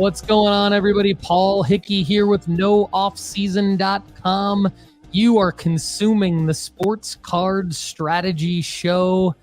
What's going on, everybody? Paul Hickey here with NoOffseason.com. You are consuming the Sports Card Strategy Show,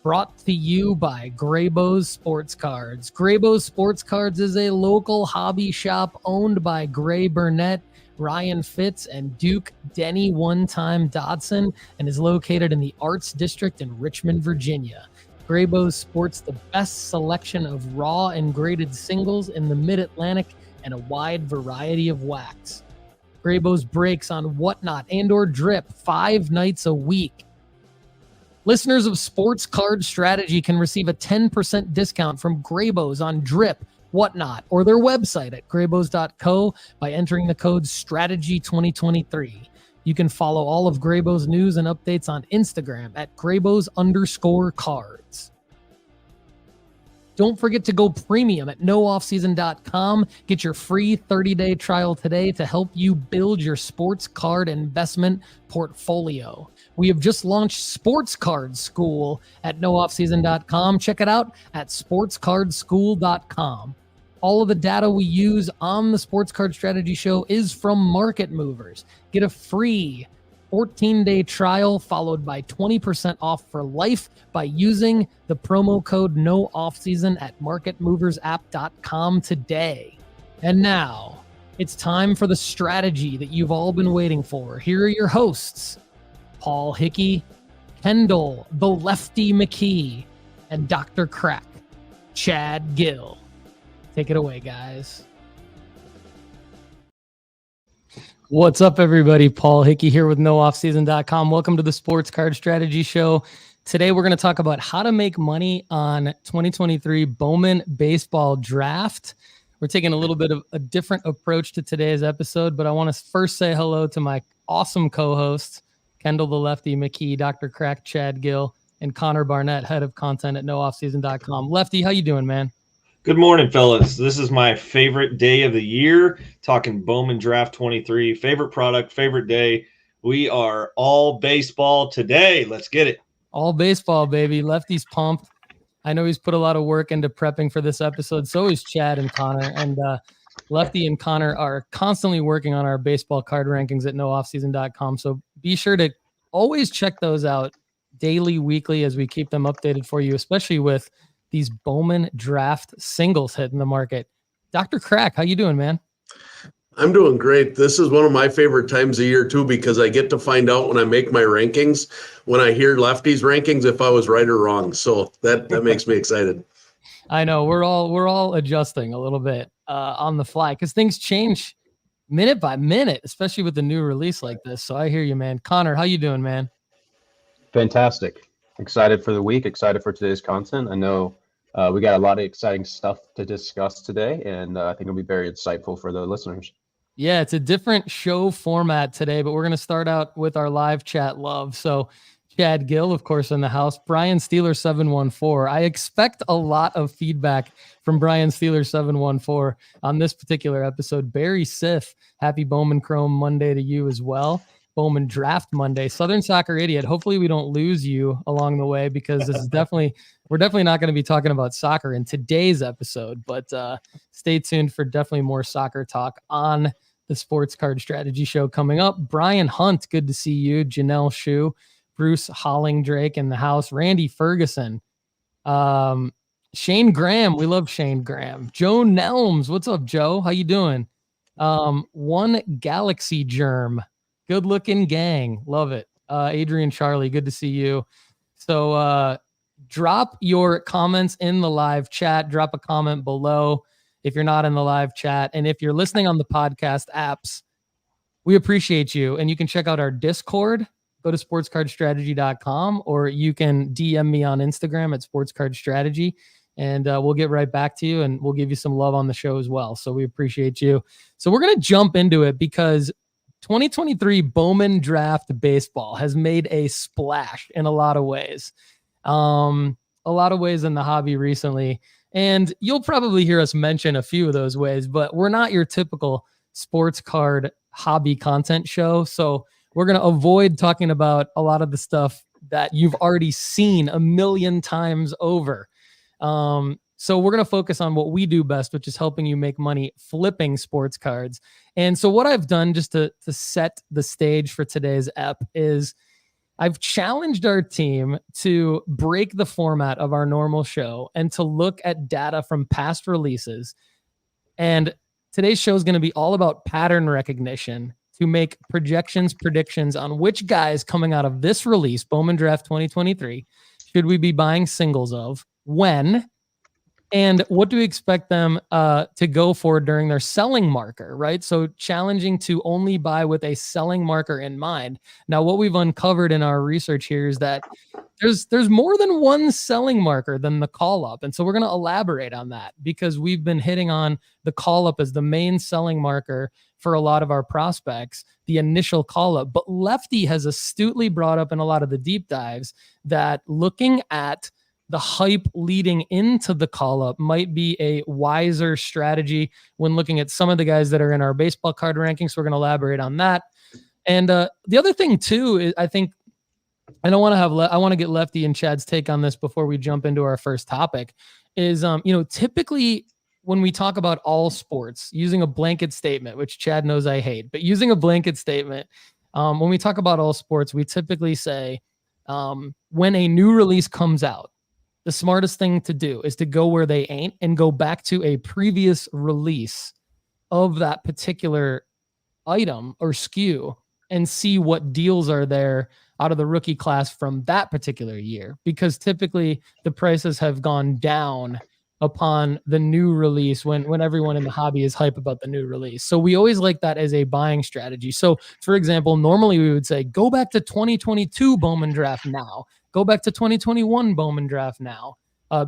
brought to you by Graybo's Sports Cards. Graybo's Sports Cards is a local hobby shop owned by Gray Burnett, Ryan Fitz, and Duke Denny One-Time Dodson, and is located in the Arts District in Richmond, Virginia. Graybo's sports the best selection of raw and graded singles in the Mid-Atlantic and a wide variety of wax. Graybo's breaks on Whatnot and or Drip 5 nights a week. Listeners of Sports Card Strategy can receive a 10% discount from Graybo's on Drip, Whatnot, or their website at graybos.co by entering the code STRATEGY2023. You can follow all of Graybo's news and updates on Instagram at Graybos_cards. Don't forget to go premium at NoOffseason.com. Get your free 30-day trial today to help you build your sports card investment portfolio. We have just launched Sports Card School at NoOffseason.com. Check it out at sportscardschool.com. All of the data we use on the Sports Card Strategy Show is from Market Movers. Get a free 14-day trial followed by 20% off for life by using the promo code NOOFFSEASON at marketmoversapp.com today. And now, it's time for the strategy that you've all been waiting for. Here are your hosts, Paul Hickey, Kendall, the Lefty McKee, and Dr. Crack, Chad Guell. Take it away, guys. What's up, everybody? Paul Hickey here with NoOffseason.com. Welcome to the Sports Card Strategy Show. Today, we're going to talk about how to make money on 2023 Bowman Baseball Draft. We're taking a little bit of a different approach to today's episode, but I want to first say hello to my awesome co-hosts, Kendall the Lefty, McKee, Dr. Crack, Chad Guell, and Connor Barnett, head of content at NoOffseason.com. Lefty, how you doing, man? Good morning, fellas. This is my favorite day of the year, talking Bowman Draft 23. Favorite product, favorite day. We are all baseball today. Let's get it. All baseball, baby. Lefty's pumped. I know he's put a lot of work into prepping for this episode. So is Chad and Connor. And Lefty and Connor are constantly working on our baseball card rankings at NoOffseason.com. So be sure to always check those out daily, weekly, as we keep them updated for you, especially with these Bowman draft singles hitting the market. Dr. Crack, how you doing, man? I'm doing great. This is one of my favorite times of year too, because I get to find out when I make my rankings, when I hear Lefty's rankings, if I was right or wrong. So that makes me excited. I know we're all adjusting a little bit on the fly because things change minute by minute, especially with the new release like this. So I hear you, man. Connor, how you doing, man? Fantastic. Excited for the week, excited for today's content. I know we got a lot of exciting stuff to discuss today, and I think it'll be very insightful for the listeners. Yeah, it's a different show format today, but we're going to start out with our live chat love. So Chad Guell, of course, in the house. Brian Steeler 714. I expect a lot of feedback from Brian Steeler 714 on this particular episode. Barry Sif, happy Bowman Chrome Monday to you as well. Bowman Draft Monday. Southern Soccer Idiot. Hopefully we don't lose you along the way, because this is we're definitely not going to be talking about soccer in today's episode, but stay tuned for definitely more soccer talk on the Sports Card Strategy Show coming up. Brian Hunt, good to see you. Janelle Shue, Bruce Hollingdrake in the house. Randy Ferguson, Shane Graham. We love Shane Graham. Joe Nelms. What's up, Joe? How you doing? One Galaxy Germ. Good looking gang. Love it. Adrian Charlie, good to see you. So drop your comments in the live chat. Drop a comment below if you're not in the live chat. And if you're listening on the podcast apps, we appreciate you. And you can check out our Discord. Go to sportscardstrategy.com, or you can DM me on Instagram at sportscardstrategy, and we'll get right back to you, and we'll give you some love on the show as well. So we appreciate you. So we're going to jump into it, because 2023 Bowman Draft Baseball has made a splash in a lot of ways. A lot of ways in the hobby recently. And you'll probably hear us mention a few of those ways, but we're not your typical sports card hobby content show. So we're going to avoid talking about a lot of the stuff that you've already seen a million times over. So we're going to focus on what we do best, which is helping you make money flipping sports cards. And so what I've done just to set the stage for today's ep is I've challenged our team to break the format of our normal show and to look at data from past releases. And today's show is going to be all about pattern recognition to make predictions on which guys coming out of this release, Bowman Draft 2023, should we be buying singles of, when, and what do we expect them to go for during their selling marker, right? So challenging to only buy with a selling marker in mind. Now, what we've uncovered in our research here is that there's more than one selling marker than the call up. And so we're going to elaborate on that because we've been hitting on the call up as the main selling marker for a lot of our prospects, the initial call up. But Lefty has astutely brought up in a lot of the deep dives that looking at the hype leading into the call up might be a wiser strategy when looking at some of the guys that are in our baseball card rankings. So we're going to elaborate on that. And the other thing too is I think, and I want to get Lefty and Chad's take on this before we jump into our first topic is, typically when we talk about all sports using a blanket statement, which Chad knows I hate, but using a blanket statement, when we talk about all sports, we typically say, when a new release comes out, the smartest thing to do is to go where they ain't and go back to a previous release of that particular item or SKU and see what deals are there out of the rookie class from that particular year, because typically the prices have gone down upon the new release when everyone in the hobby is hype about the new release. So we always like that as a buying strategy. So for example, normally we would say, go back to 2022 Bowman draft now, go back to 2021 Bowman draft now,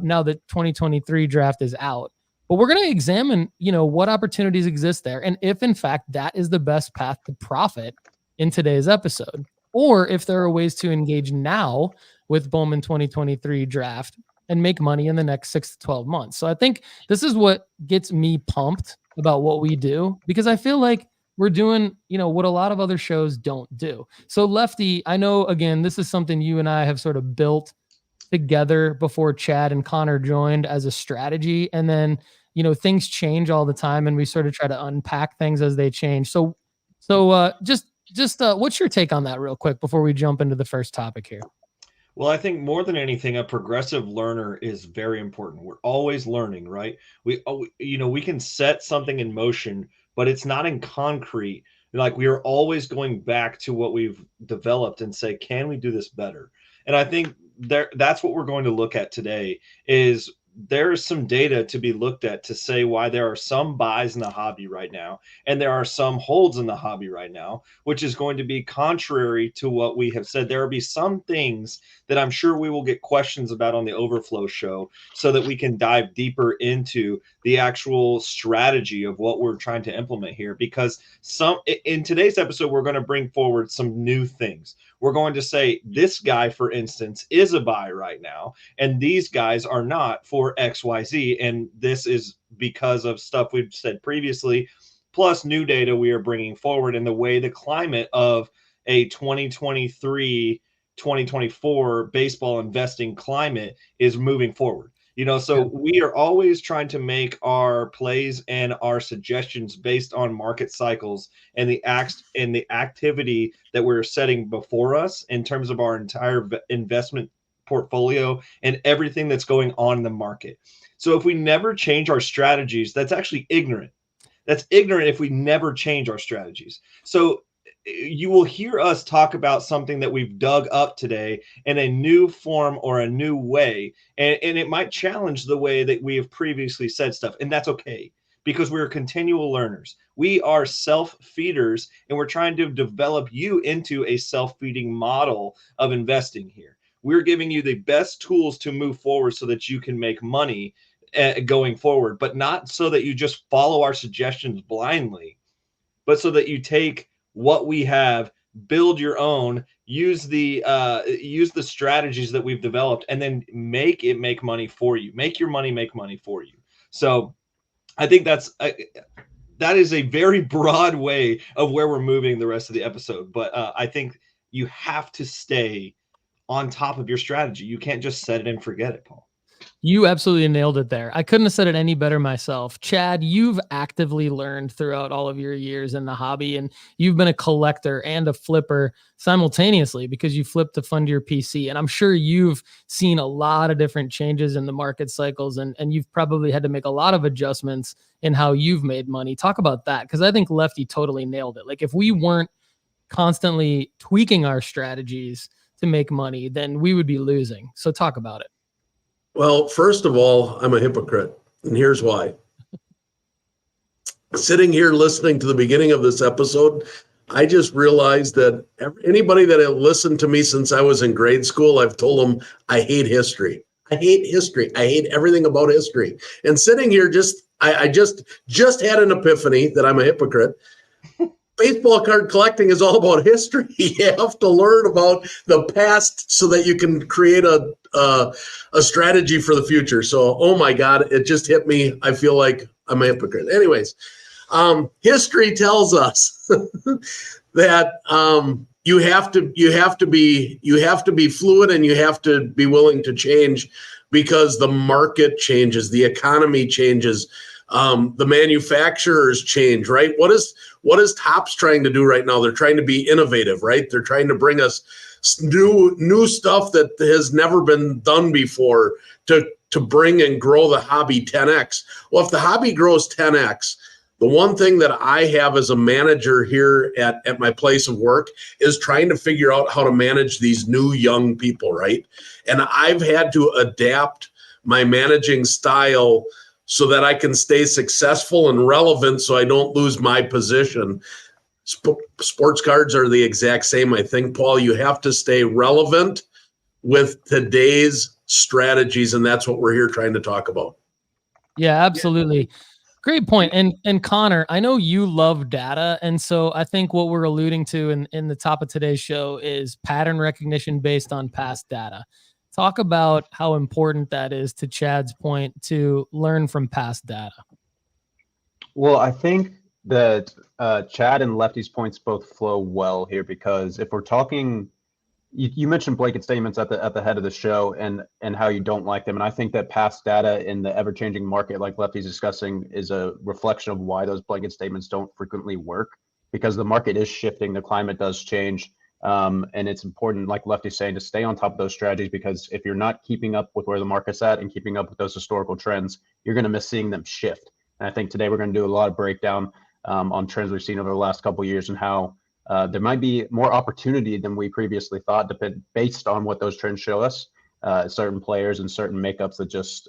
now that 2023 draft is out. But we're going to examine, what opportunities exist there. And if in fact that is the best path to profit in today's episode, or if there are ways to engage now with Bowman 2023 draft and make money in the next 6 to 12 months. So I think this is what gets me pumped about what we do, because I feel like we're doing, what a lot of other shows don't do. So Lefty, I know, again, this is something you and I have sort of built together before Chad and Connor joined as a strategy. And then, things change all the time and we sort of try to unpack things as they change. So just what's your take on that real quick before we jump into the first topic here? Well, I think more than anything, a progressive learner is very important. We're always learning, right? We can set something in motion, but it's not in concrete. Like, we are always going back to what we've developed and say, can we do this better? And I think that's what we're going to look at today is there is some data to be looked at to say why there are some buys in the hobby right now and there are some holds in the hobby right now, which is going to be contrary to what we have said. There will be some things that I'm sure we will get questions about on the Overflow show so that we can dive deeper into the actual strategy of what we're trying to implement here, because in today's episode, we're going to bring forward some new things. We're going to say this guy, for instance, is a buy right now, and these guys are not for XYZ. And this is because of stuff we've said previously, plus new data we are bringing forward in the way the climate of a 2023, 2024 baseball investing climate is moving forward. So we are always trying to make our plays and our suggestions based on market cycles and the activity that we're setting before us in terms of our entire investment portfolio and everything that's going on in the market. So if we never change our strategies, that's actually ignorant. That's ignorant if we never change our strategies. So you will hear us talk about something that we've dug up today in a new form or a new way. And it might challenge the way that we have previously said stuff. And that's okay, because we're continual learners. We are self-feeders, and we're trying to develop you into a self-feeding model of investing here. We're giving you the best tools to move forward so that you can make money going forward, but not so that you just follow our suggestions blindly, but so that you take what we have, build your own, use the strategies that we've developed, and then make money for you. Make your money make money for you. So I think that is a very broad way of where we're moving the rest of the episode. But I think you have to stay on top of your strategy. You can't just set it and forget it, Paul. You absolutely nailed it there. I couldn't have said it any better myself. Chad, you've actively learned throughout all of your years in the hobby, and you've been a collector and a flipper simultaneously because you flipped to fund your PC. And I'm sure you've seen a lot of different changes in the market cycles, and you've probably had to make a lot of adjustments in how you've made money. Talk about that, because I think Lefty totally nailed it. Like, if we weren't constantly tweaking our strategies to make money, then we would be losing. So talk about it. Well, first of all, I'm a hypocrite, and here's why. Sitting here listening to the beginning of this episode, I just realized that anybody that had listened to me since I was in grade school, I've told them I hate history. I hate history. I hate everything about history. And sitting here, I just had an epiphany that I'm a hypocrite. Baseball card collecting is all about history. You have to learn about the past so that you can create a strategy for the future. So, oh my God, it just hit me. I feel like I'm a hypocrite. Anyways, history tells us that you have to be fluid, and you have to be willing to change, because the market changes, the economy changes. The manufacturers change, right? What is Topps trying to do right now? They're trying to be innovative, right? They're trying to bring us new stuff that has never been done before to bring and grow the hobby 10x. Well, if the hobby grows 10x, the one thing that I have as a manager here at my place of work is trying to figure out how to manage these new young people, right? And I've had to adapt my managing style so that I can stay successful and relevant, so I don't lose my position. Sports cards are the exact same. I think, Paul, you have to stay relevant with today's strategies, and that's what we're here trying to talk about. Yeah, absolutely. Great point. And Connor, I know you love data, and so I think what we're alluding to in the top of today's show is pattern recognition based on past data. Talk about how important that is, to Chad's point, to learn from past data. Well, I think that Chad and Lefty's points both flow well here, because if we're talking, you mentioned blanket statements at the head of the show and how you don't like them. And I think that past data in the ever-changing market, like Lefty's discussing, is a reflection of why those blanket statements don't frequently work, because the market is shifting, the climate does change. And it's important, like Lefty's saying, to stay on top of those strategies, because if you're not keeping up with where the market's at and keeping up with those historical trends, you're going to miss seeing them shift. And I think today we're going to do a lot of breakdown on trends we've seen over the last couple of years, and how there might be more opportunity than we previously thought, based on what those trends show us. Certain players and certain makeups that just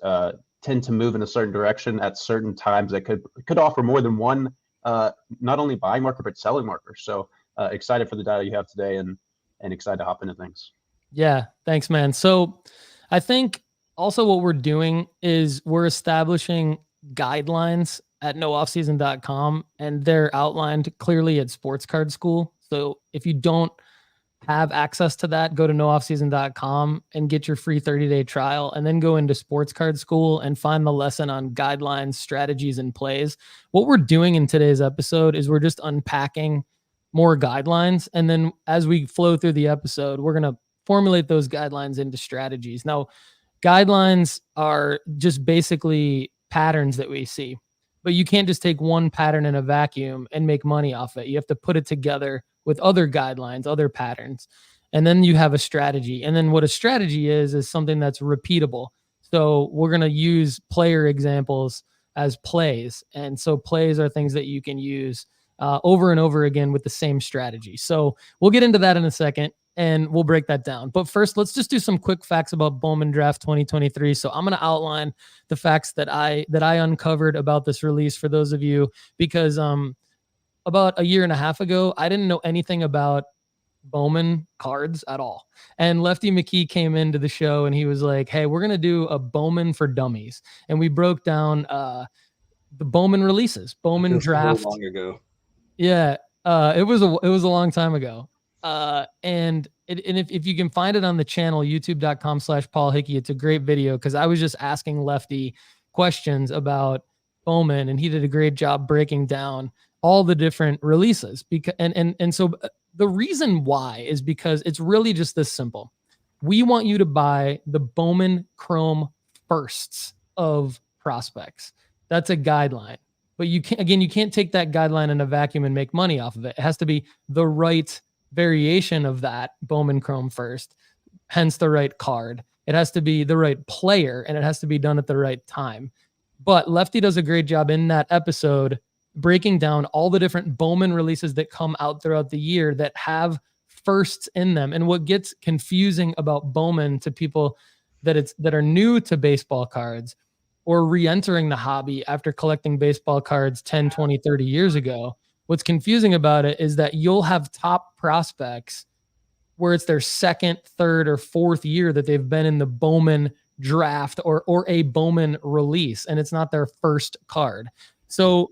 tend to move in a certain direction at certain times that could offer more than one, not only buying marker, but selling marker. So excited for the data you have today, and excited to hop into things. Yeah, thanks, man. So I think also what we're doing is we're establishing guidelines at nooffseason.com, and they're outlined clearly at Sports Card School. So if you don't have access to that, go to nooffseason.com and get your free 30-day trial, and then go into Sports Card School and find the lesson on guidelines, strategies, and plays. What we're doing in today's episode is we're just unpacking more guidelines, and then as we flow through the episode, we're going to formulate those guidelines into strategies. Now, guidelines are just basically patterns that we see, but you can't just take one pattern in a vacuum and make money off it. You have to put it together with other guidelines, other patterns, and then you have a strategy. And then what a strategy is something that's repeatable. So we're going to use player examples as plays. And so plays are things that you can use over and over again with the same strategy. So we'll get into that in a second, and we'll break that down. But first, let's just do some quick facts about Bowman Draft 2023. So I'm going to outline the facts that I uncovered about this release for those of you, because about a year and a half ago, I didn't know anything about Bowman cards at all. And Lefty McKee came into the show and he was like, hey, we're going to do a Bowman for dummies. And we broke down the Bowman releases, Bowman Draft. So long ago. Yeah, it was a long time ago. And if you can find it on the channel, youtube.com/Paul Hickey, it's a great video, because I was just asking Lefty questions about Bowman, and he did a great job breaking down all the different releases. And so the reason why is because it's really just this simple. We want you to buy the Bowman Chrome firsts of prospects. That's a guideline. But you can't take that guideline in a vacuum and make money off of it. It has to be the right variation of that Bowman Chrome first, hence the right card. It has to be the right player, and it has to be done at the right time. But Lefty does a great job in that episode breaking down all the different Bowman releases that come out throughout the year that have firsts in them. And what gets confusing about Bowman to people that are new to baseball cards or re-entering the hobby after collecting baseball cards 10, 20, 30 years ago, what's confusing about it is that you'll have top prospects where it's their second, third, or fourth year that they've been in the Bowman draft or a Bowman release, and it's not their first card. So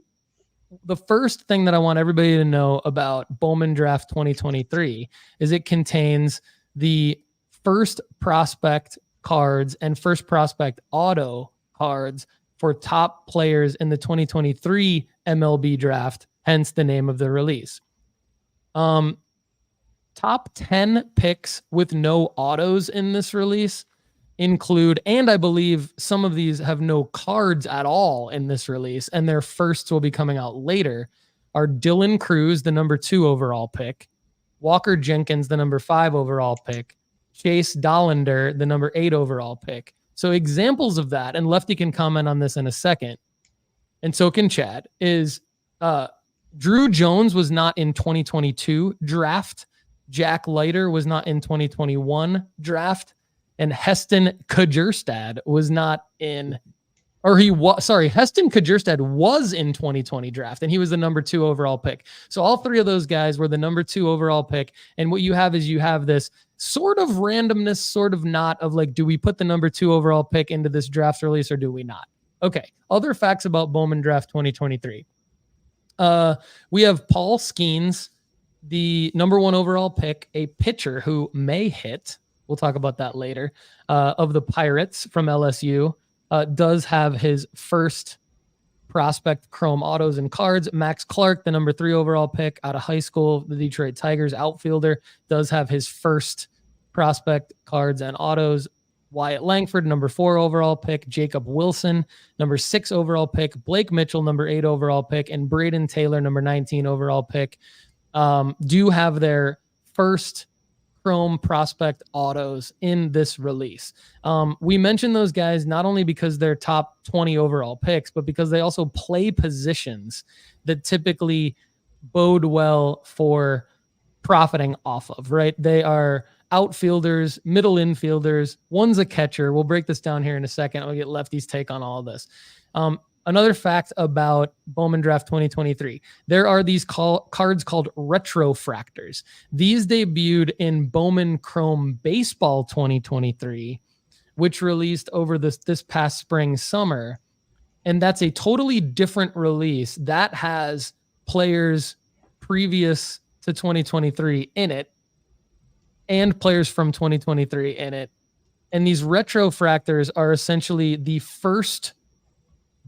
the first thing that I want everybody to know about Bowman Draft 2023 is it contains the first prospect cards and first prospect auto cards for top players in the 2023 MLB draft, hence the name of the release. Top 10 picks with no autos in this release include, and I believe some of these have no cards at all in this release, and their firsts will be coming out later, are Dylan Cruz, the number 2 overall pick, Walker Jenkins, the number 5 overall pick, Chase Dollander, the number 8 overall pick. So examples of that, and Lefty can comment on this in a second, and so can Chad, is Drew Jones was not in 2022 draft. Jack Leiter was not in 2021 draft. And Heston Kjerstad was not in, Heston Kjerstad was in 2020 draft, and he was the number 2 overall pick. So all 3 of those guys were the number 2 overall pick. And what you have is you have this sort of randomness, sort of not, of like, do we put the number 2 overall pick into this draft release or do we not? Okay. Other facts about Bowman Draft 2023. We have Paul Skenes, the number 1 overall pick, a pitcher who may hit. We'll talk about that later. Of the Pirates from LSU, does have his first prospect chrome autos and cards. Max Clark, the number 3 overall pick out of high school, the Detroit Tigers outfielder, does have his first prospect cards and autos. Wyatt Langford, number 4 overall pick. Jacob Wilson, number 6 overall pick. Blake Mitchell, number 8 overall pick. And Braden Taylor, number 19 overall pick, do have their first chrome prospect autos in this release. We mentioned those guys not only because they're top 20 overall picks, but because they also play positions that typically bode well for profiting off of, right? They are outfielders, middle infielders. One's a catcher. We'll break this down here in a second. I'll get Lefty's take on all of this. Another fact about Bowman Draft 2023, there are these cards called retrofractors. These debuted in Bowman Chrome Baseball 2023, which released over this past spring, summer. And that's a totally different release that has players previous to 2023 in it and players from 2023 in it. And these retrofractors are essentially the first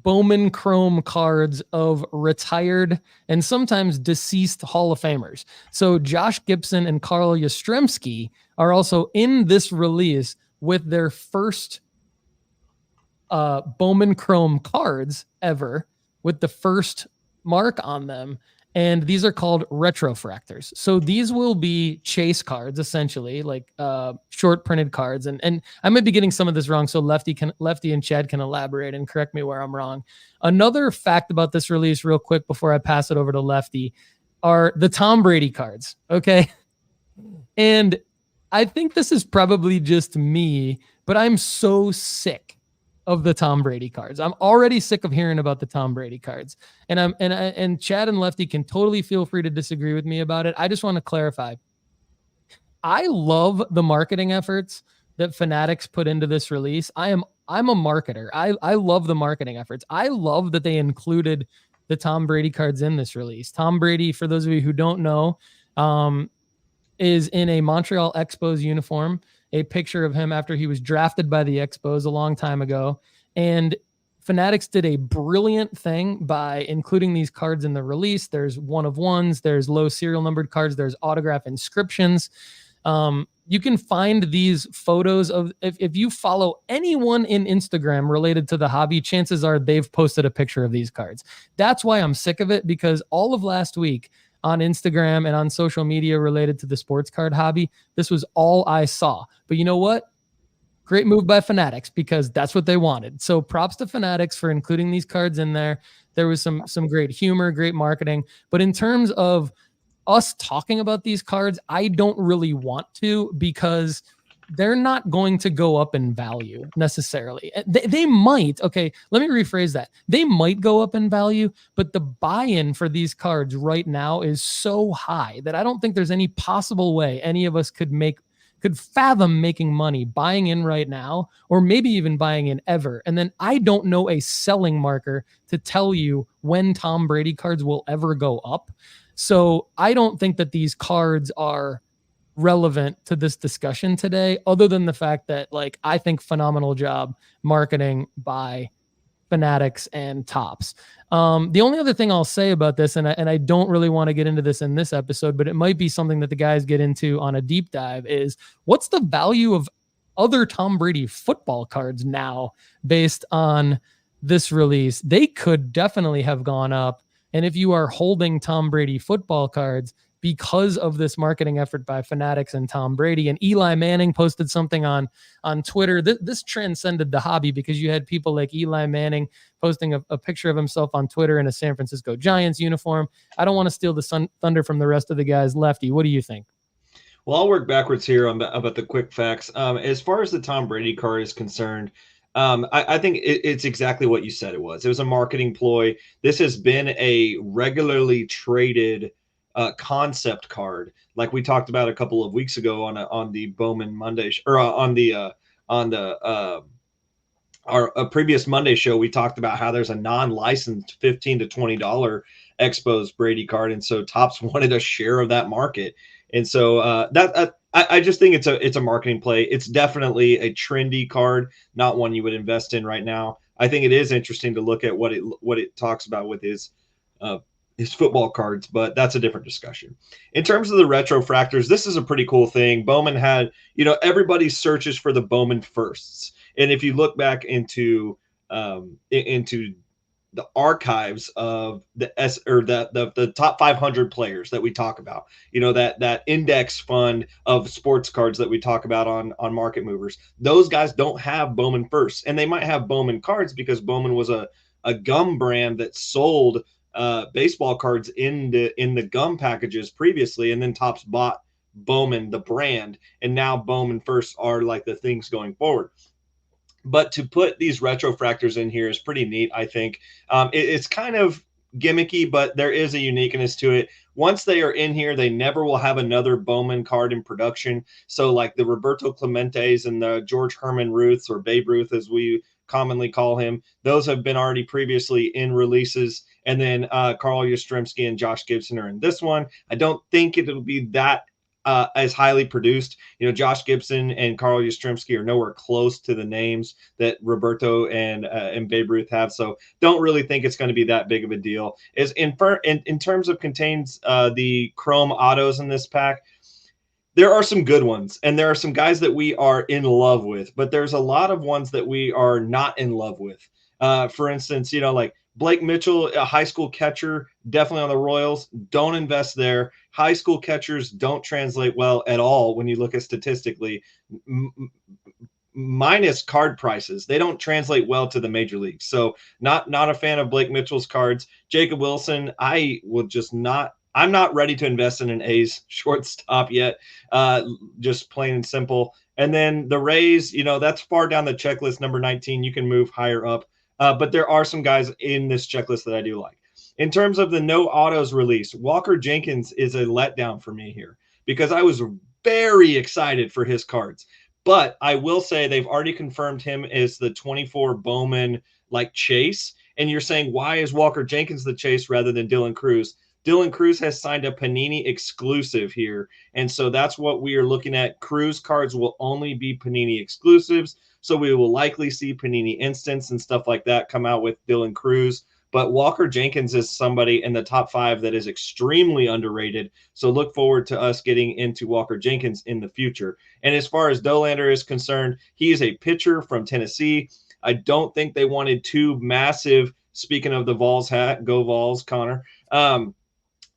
Bowman Chrome cards of retired and sometimes deceased Hall of Famers. So Josh Gibson and Carl Yastrzemski are also in this release with their first Bowman Chrome cards ever, with the first mark on them. And these are called retrofractors. So these will be chase cards, essentially, like short printed cards. And I might be getting some of this wrong, so Lefty and Chad can elaborate and correct me where I'm wrong. Another fact about this release, real quick, before I pass it over to Lefty, are the Tom Brady cards. Okay. And I think this is probably just me, but I'm so sick of the Tom Brady cards. I'm already sick of hearing about the Tom Brady cards. And Chad and Lefty can totally feel free to disagree with me about it. I just want to clarify. I love the marketing efforts that Fanatics put into this release. I'm a marketer. I love the marketing efforts. I love that they included the Tom Brady cards in this release. Tom Brady, for those of you who don't know, is in a Montreal Expos uniform, a picture of him after he was drafted by the Expos a long time ago. And Fanatics did a brilliant thing by including these cards in the release. There's 1 of 1s, there's low serial numbered cards, there's autograph inscriptions. You can find these photos of, if you follow anyone in Instagram related to the hobby, chances are they've posted a picture of these cards. That's why I'm sick of it, because all of last week on Instagram and on social media related to the sports card hobby, this was all I saw. But you know what? Great move by Fanatics, because that's what they wanted. So props to Fanatics for including these cards in there. There was some great humor, great marketing. But in terms of us talking about these cards, I don't really want to, because they're not going to go up in value necessarily. They might. Okay, let me rephrase that. They might go up in value, but the buy-in for these cards right now is so high that I don't think there's any possible way any of us could fathom making money buying in right now, or maybe even buying in ever. And then I don't know a selling marker to tell you when Tom Brady cards will ever go up. So I don't think that these cards are relevant to this discussion today, other than the fact that, like, I think phenomenal job marketing by Fanatics and Topps. The only other thing I'll say about this, and I don't really want to get into this in this episode, but it might be something that the guys get into on a deep dive, is what's the value of other Tom Brady football cards now based on this release? They could definitely have gone up. And if you are holding Tom Brady football cards because of this marketing effort by Fanatics and Tom Brady, and Eli Manning posted something on Twitter, this transcended the hobby, because you had people like Eli Manning posting a picture of himself on Twitter in a San Francisco Giants uniform. I don't want to steal the thunder from the rest of the guys. Lefty, what do you think? Well, I'll work backwards here about the quick facts. As far as the Tom Brady card is concerned, I think it's exactly what you said it was. It was a marketing ploy. This has been a regularly traded concept card, like we talked about a couple of weeks ago on the Bowman Monday, or our previous Monday show. We talked about how there's a non-licensed $15 to $20 Expos Brady card, and so Topps wanted a share of that market. And so I just think it's a marketing play. It's definitely a trendy card, not one you would invest in right now. I think it is interesting to look at what it talks about with his football cards, but that's a different discussion. In terms of the retrofractors, this is a pretty cool thing. Bowman had, everybody searches for the Bowman firsts, and if you look back into the archives of the top 500 players that we talk about, that index fund of sports cards that we talk about on Market Movers, those guys don't have Bowman first, and they might have Bowman cards because Bowman was a gum brand that sold baseball cards in the gum packages previously, and then Topps bought Bowman the brand, and now Bowman first are like the things going forward. But to put these retrofractors in here is pretty neat, I think. It's kind of gimmicky, but there is a uniqueness to it. Once they are in here, they never will have another Bowman card in production. So like the Roberto Clementes and the George Herman Ruths, or Babe Ruth as we commonly call him, those have been already previously in releases. And then Carl Yastrzemski and Josh Gibson are in this one. I don't think it'll be that as highly produced. Josh Gibson and Carl Yastrzemski are nowhere close to the names that Roberto and Babe Ruth have, so don't really think it's going to be that big of a deal. Is in terms of contains the chrome autos in this pack, there are some good ones, and there are some guys that we are in love with, but there's a lot of ones that we are not in love with. For instance, like Blake Mitchell, a high school catcher, definitely on the Royals. Don't invest there. High school catchers don't translate well at all when you look at statistically, minus card prices. They don't translate well to the major leagues. So not a fan of Blake Mitchell's cards. Jacob Wilson, I'm not ready to invest in an A's shortstop yet. Just plain and simple. And then the Rays, that's far down the checklist, number 19. You can move higher up. But there are some guys in this checklist that I do like. In terms of the no autos release, Walker Jenkins is a letdown for me here, because I was very excited for his cards. But I will say they've already confirmed him as the 24 Bowman chase. And you're saying, why is Walker Jenkins the chase rather than Dylan Cruz? Dylan Cruz has signed a Panini exclusive here. And so that's what we are looking at. Cruz cards will only be Panini exclusives. So we will likely see Panini Instants and stuff like that come out with Dylan Cruz. But Walker Jenkins is somebody in the top 5 that is extremely underrated. So look forward to us getting into Walker Jenkins in the future. And as far as Dollander is concerned, he is a pitcher from Tennessee. I don't think they wanted 2 massive, speaking of the Vols hat, go Vols, Connor.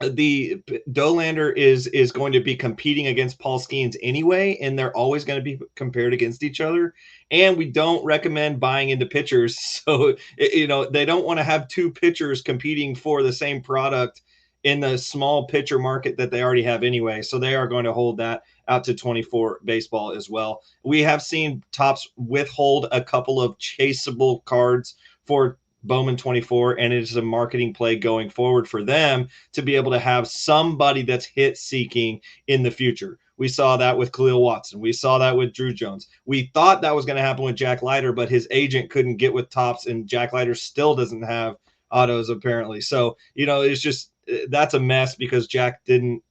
The Dollander is going to be competing against Paul Skenes anyway, and they're always going to be compared against each other. And we don't recommend buying into pitchers. So, they don't want to have 2 pitchers competing for the same product in the small pitcher market that they already have anyway. So they are going to hold that out to 24 baseball as well. We have seen Topps withhold a couple of chaseable cards for Bowman 24, and it is a marketing play going forward for them to be able to have somebody that's hit seeking in the future. We saw that with Khalil Watson. We saw that with Drew Jones. We thought that was going to happen with Jack Leiter, but his agent couldn't get with Topps, and Jack Leiter still doesn't have autos apparently. So, it's just, that's a mess because Jack didn't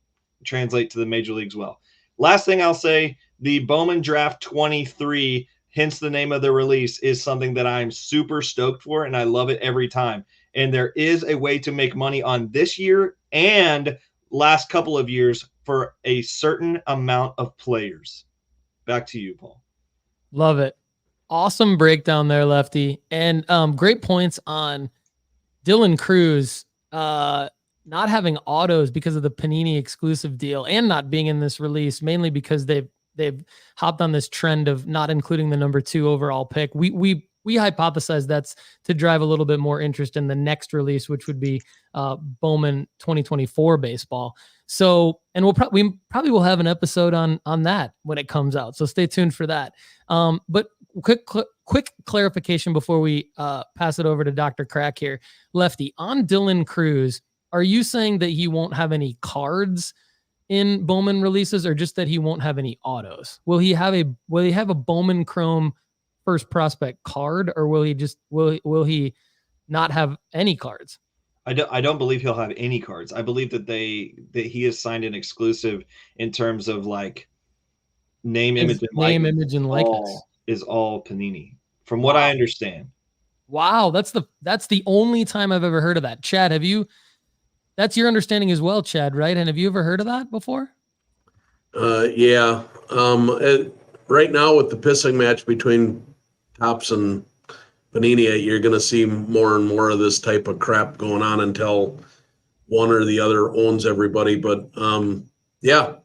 translate to the major leagues well. Last thing I'll say, the Bowman Draft 23, hence the name of the release, is something that I'm super stoked for, and I love it every time. And there is a way to make money on this year and last couple of years for a certain amount of players. Back to you, Paul. Love it. Awesome breakdown there, Lefty. And great points on Dylan Cruz not having autos because of the Panini exclusive deal and not being in this release, mainly because they've hopped on this trend of not including the number 2 overall pick. We hypothesize that's to drive a little bit more interest in the next release, which would be Bowman 2024 baseball. So, and we probably will have an episode on that when it comes out. So stay tuned for that. But quick clarification before we pass it over to Dr. Crack here. Lefty, on Dylan Cruz, are you saying that he won't have any cards in Bowman releases, or just that he won't have any autos? Will he have a Bowman Chrome first prospect card, or will he not have any cards? I don't believe he'll have any cards. I believe that he has signed an exclusive in terms of like name, image, and likeness. Is all Panini, from what I understand. Wow, that's the only time I've ever heard of that. Chad, that's your understanding as well, Chad, right? And have you ever heard of that before? Yeah. Right now with the pissing match between Topps and Panini, you're going to see more and more of this type of crap going on until one or the other owns everybody. But yeah,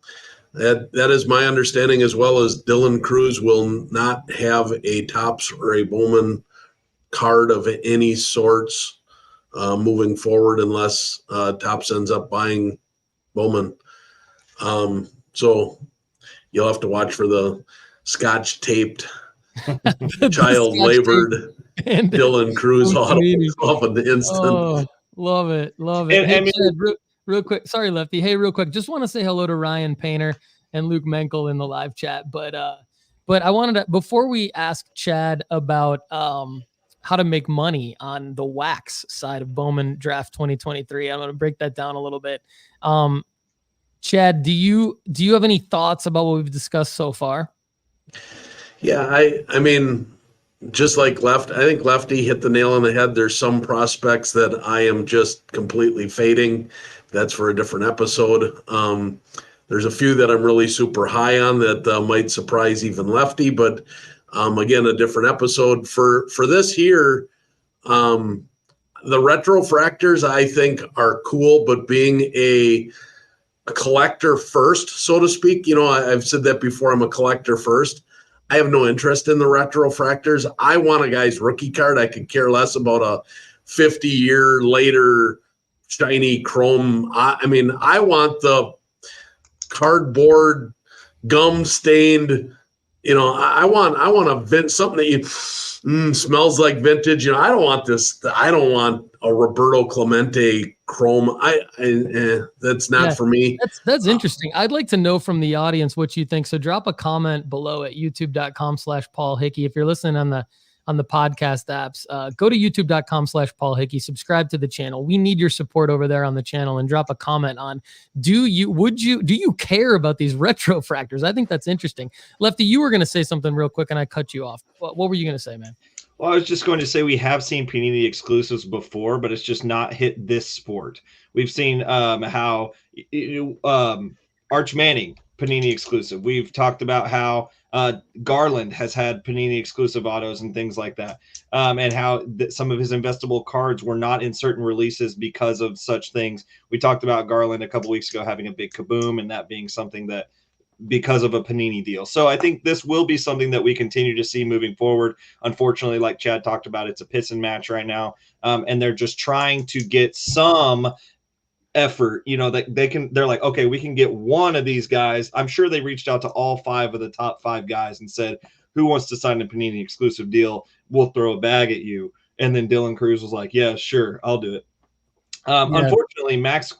that is my understanding, as well as Dylan Cruz will not have a Topps or a Bowman card of any sorts moving forward unless Topps ends up buying Bowman. So you'll have to watch for the Scotch taped child labored Dylan Cruz off in the instant. Oh, love it. Hey, Chad, real quick. Sorry, Lefty. Hey, real quick. Just want to say hello to Ryan Painter and Luke Menkel in the live chat. But I wanted to, before we ask Chad about how to make money on the wax side of Bowman Draft 2023, I'm going to break that down a little bit. Chad, do you have any thoughts about what we've discussed so far? Yeah, I mean, just like I think Lefty hit the nail on the head. There's some prospects that I am just completely fading. That's for a different episode. There's a few that I'm really super high on that might surprise even Lefty, but again, a different episode. For this here, the retrofractors I think are cool, but being a collector first, so to speak, I've said that before, I'm a collector first. I have no interest in the retrofractors. I want a guy's rookie card. I could care less about a 50-year later shiny chrome. I mean, I want the cardboard gum stained, I want something that smells like vintage. I don't want this. I don't want a Roberto Clemente chrome. That's not for me. That's interesting. I'd like to know from the audience what you think. So drop a comment below at youtube.com/Paul Hickey. If you're listening on the podcast apps, go to youtube.com/Paul Hickey, subscribe to the channel. We need your support over there on the channel, and drop a comment on, do you care about these retrofractors? I think that's interesting. Lefty, you were going to say something real quick and I cut you off. What were you going to say, man? Well, I was just going to say we have seen Panini exclusives before, but it's just not hit this sport. We've seen how Arch Manning Panini exclusive. We've talked about how Garland has had Panini exclusive autos and things like that, and how some of his investable cards were not in certain releases because of such things. We talked about Garland a couple weeks ago having a big kaboom, and that being something that because of a Panini deal. So I think this will be something that we continue to see moving forward. Unfortunately, like Chad talked about, it's a piss and match right now. And they're just trying to get some effort, that they're like, okay, we can get one of these guys. I'm sure they reached out to all 5 of the top 5 guys and said, who wants to sign a Panini exclusive deal? We'll throw a bag at you. And then Dylan Cruz was like, yeah, sure, I'll do it. Unfortunately, Max,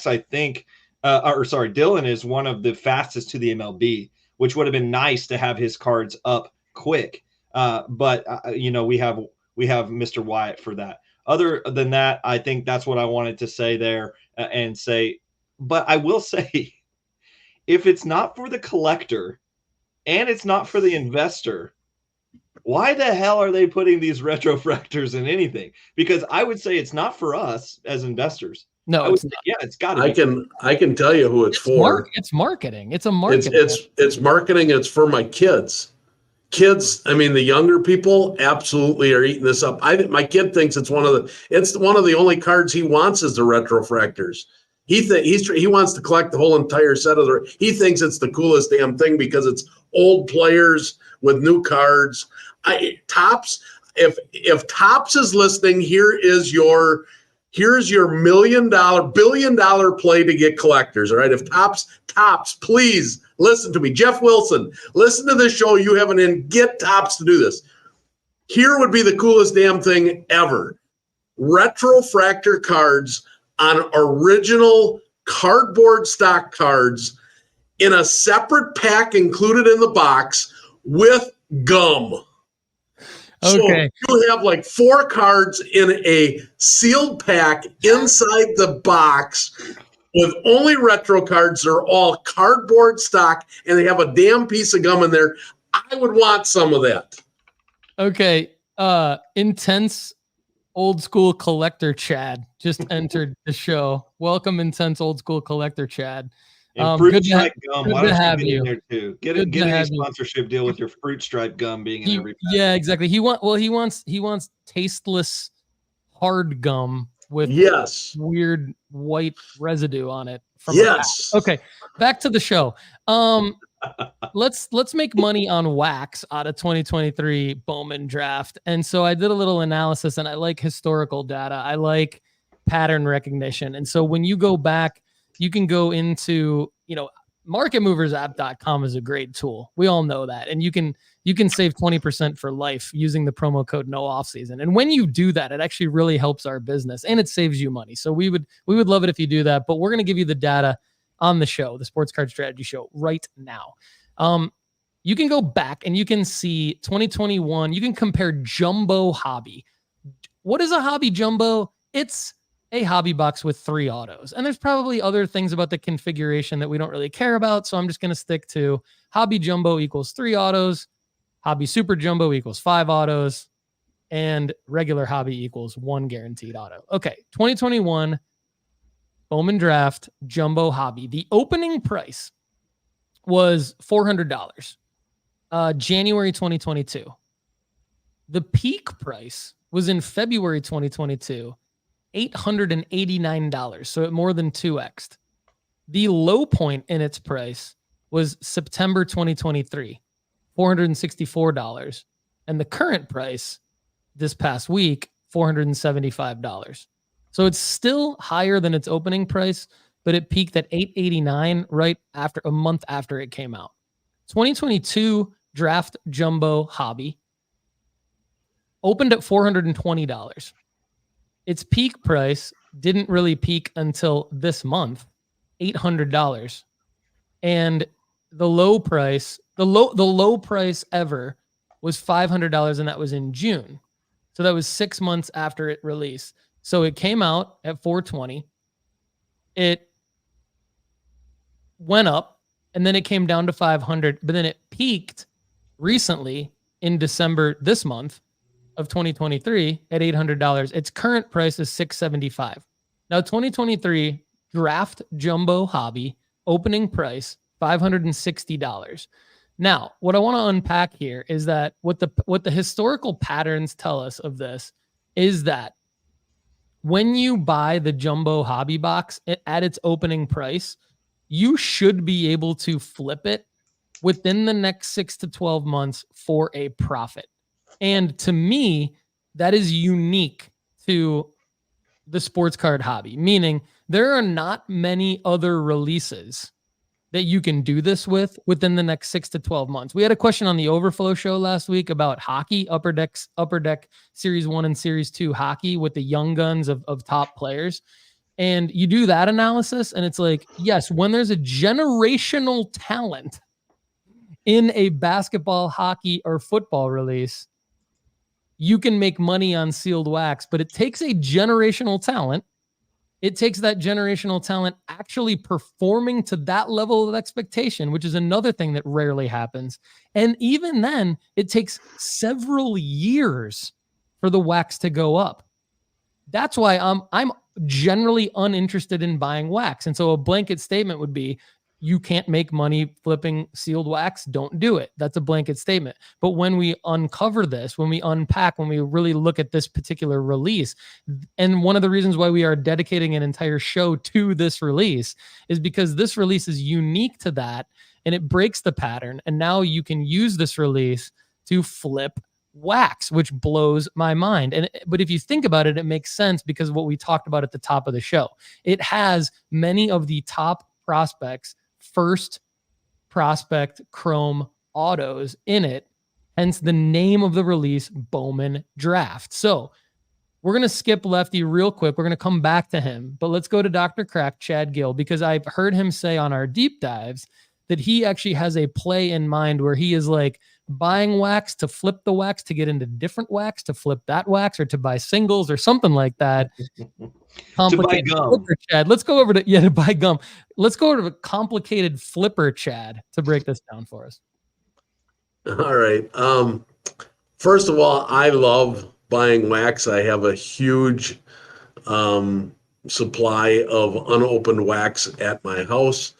I think, Dylan is one of the fastest to the MLB, which would have been nice to have his cards up quick. But we have Mr. Wyatt for that. Other than that, I think that's what I wanted to say there and say. But I will say, if it's not for the collector and it's not for the investor, why the hell are they putting these retrofractors in anything? Because I would say it's not for us as investors. No, it's not. Yeah, it's got to be. I can tell you who it's for. It's marketing. It's a marketing. It's marketing. It's for my kids. Kids, I mean, the younger people absolutely are eating this up. My kid thinks it's one of the only cards he wants is the retrofractors. He wants to collect the whole entire set of he thinks it's the coolest damn thing because it's old players with new cards. Topps, if Topps is listening, here's your $1 million, $1 billion play to get collectors. All right. If Topps, please listen to me. Jeff Wilson, listen to this show. You haven't in. Get Topps to do this. Here would be the coolest damn thing ever. Retrofractor cards on original cardboard stock cards in a separate pack included in the box with gum. Okay. So you have like 4 cards in a sealed pack inside the box with only retro cards. They're all cardboard stock and they have a damn piece of gum in there. I would want some of that. Okay. Intense old school collector Chad just entered the show. Welcome, intense old school collector Chad. Fruit stripe gum. Why don't have you in there too? Get a sponsorship deal with your fruit stripe gum being in every pack. Yeah, exactly. He wants tasteless hard gum with weird white residue on it. Okay, back to the show. Let's make money on wax out of 2023 Bowman draft. And so I did a little analysis, and I like historical data. I like pattern recognition. And so when you go back, you can go into, marketmoversapp.com is a great tool. We all know that. And you can save 20% for life using the promo code no off season. And when you do that, it actually really helps our business and it saves you money. So we would love it if you do that, but we're going to give you the data on the show, the Sports Card Strategy Show right now. You can go back and you can see 2021. You can compare Jumbo Hobby. What is a Hobby Jumbo? It's a hobby box with 3 autos. And there's probably other things about the configuration that we don't really care about. So I'm just going to stick to Hobby Jumbo equals 3 autos, Hobby Super Jumbo equals 5 autos, and regular Hobby equals 1 guaranteed auto. Okay, 2021 Bowman Draft Jumbo Hobby. The opening price was $400. January 2022. The peak price was in February 2022. $889, so it more than 2x'd. The low point in its price was September 2023, $464. And the current price this past week, $475. So it's still higher than its opening price, but it peaked at $889 right after a month after it came out. 2022 Draft Jumbo Hobby opened at $420. Its peak price didn't really peak until this month, $800. And the low price ever was $500, and that was in June. So that was 6 months after it released. So it came out at $420. It went up, and then it came down to $500, but then it peaked recently in December this month of 2023 at $800. Its current price is $675. Now, 2023 draft jumbo hobby opening price $560. Now, what I want to unpack here is that what the historical patterns tell us of this is that when you buy the jumbo hobby box at its opening price, you should be able to flip it within the next 6 to 12 months for a profit. And to me, that is unique to the sports card hobby, meaning there are not many other releases that you can do this within the next 6 to 12 months. We had a question on the Overflow show last week about hockey, Upper Deck Series 1 and Series 2 hockey with the young guns of top players. And you do that analysis, and it's like, yes, when there's a generational talent in a basketball, hockey, or football release, you can make money on sealed wax, but it takes a generational talent. It takes that generational talent actually performing to that level of expectation, which is another thing that rarely happens. And even then, it takes several years for the wax to go up. That's why I'm generally uninterested in buying wax. And so a blanket statement would be, you can't make money flipping sealed wax, don't do it. That's a blanket statement. But when we uncover this, when we unpack, when we really look at this particular release, and one of the reasons why we are dedicating an entire show to this release is because this release is unique to that, and it breaks the pattern. And now you can use this release to flip wax, which blows my mind. But if you think about it, it makes sense because of what we talked about at the top of the show. It has many of the top prospects, first prospect chrome autos in it, hence the name of the release, Bowman Draft. So we're going to skip Lefty real quick. We're going to come back to him, but let's go to Dr. Crack, Chad Guell, because I've heard him say on our deep dives that he actually has a play in mind where he is like buying wax to flip the wax, to get into different wax, to flip that wax, or to buy singles or something like that. To buy gum. Flipper Chad. Let's go over to buy gum. Let's go over to a complicated flipper Chad to break this down for us. All right. First of all, I love buying wax. I have a huge supply of unopened wax at my house.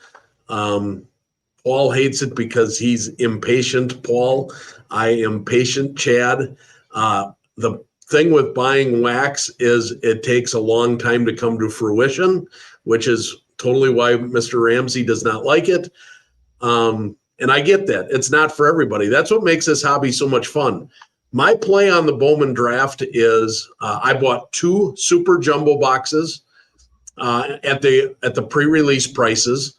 Paul hates it because he's impatient, Paul. I am patient, Chad. The thing with buying wax is it takes a long time to come to fruition, which is totally why Mr. Ramsey does not like it. And I get that. It's not for everybody. That's what makes this hobby so much fun. My play on the Bowman Draft is I bought 2 super jumbo boxes at the pre-release prices.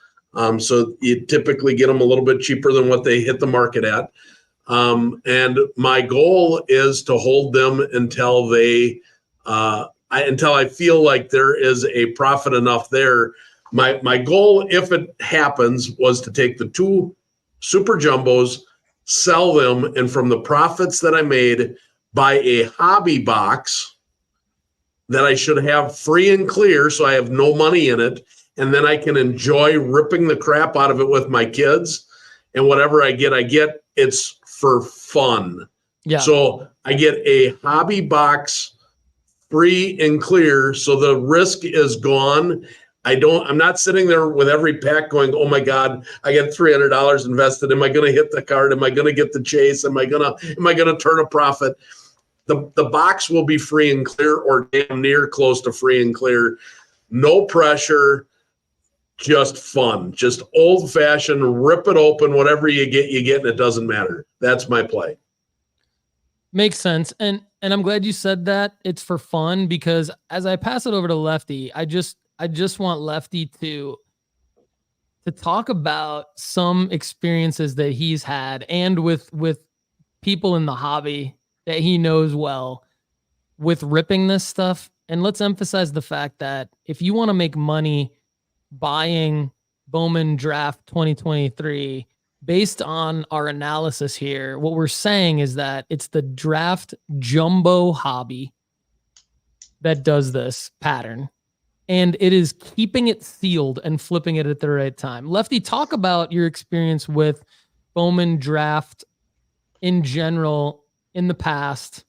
So you typically get them a little bit cheaper than what they hit the market at. And my goal is to hold them until until I feel like there is a profit enough there. My goal, if it happens, was to take the 2 super jumbos, sell them, and from the profits that I made, buy a hobby box that I should have free and clear, so I have no money in it, and then I can enjoy ripping the crap out of it with my kids. And whatever I get, it's for fun. Yeah. So I get a hobby box free and clear, so the risk is gone. I'm not sitting there with every pack going, oh my God, I got $300 invested. Am I going to hit the card? Am I going to get the chase? Am I going to turn a profit? The box will be free and clear, or damn near close to free and clear. No pressure, just fun, just old fashioned, rip it open, whatever you get, and it doesn't matter. That's my play. Makes sense. And I'm glad you said that. It's for fun, because as I pass it over to Lefty, I just want Lefty to talk about some experiences that he's had and with people in the hobby that he knows well with ripping this stuff. And let's emphasize the fact that if you want to make money buying Bowman Draft 2023, based on our analysis here, what we're saying is that it's the draft jumbo hobby that does this pattern. And it is keeping it sealed and flipping it at the right time. Lefty, talk about your experience with Bowman Draft in general in the past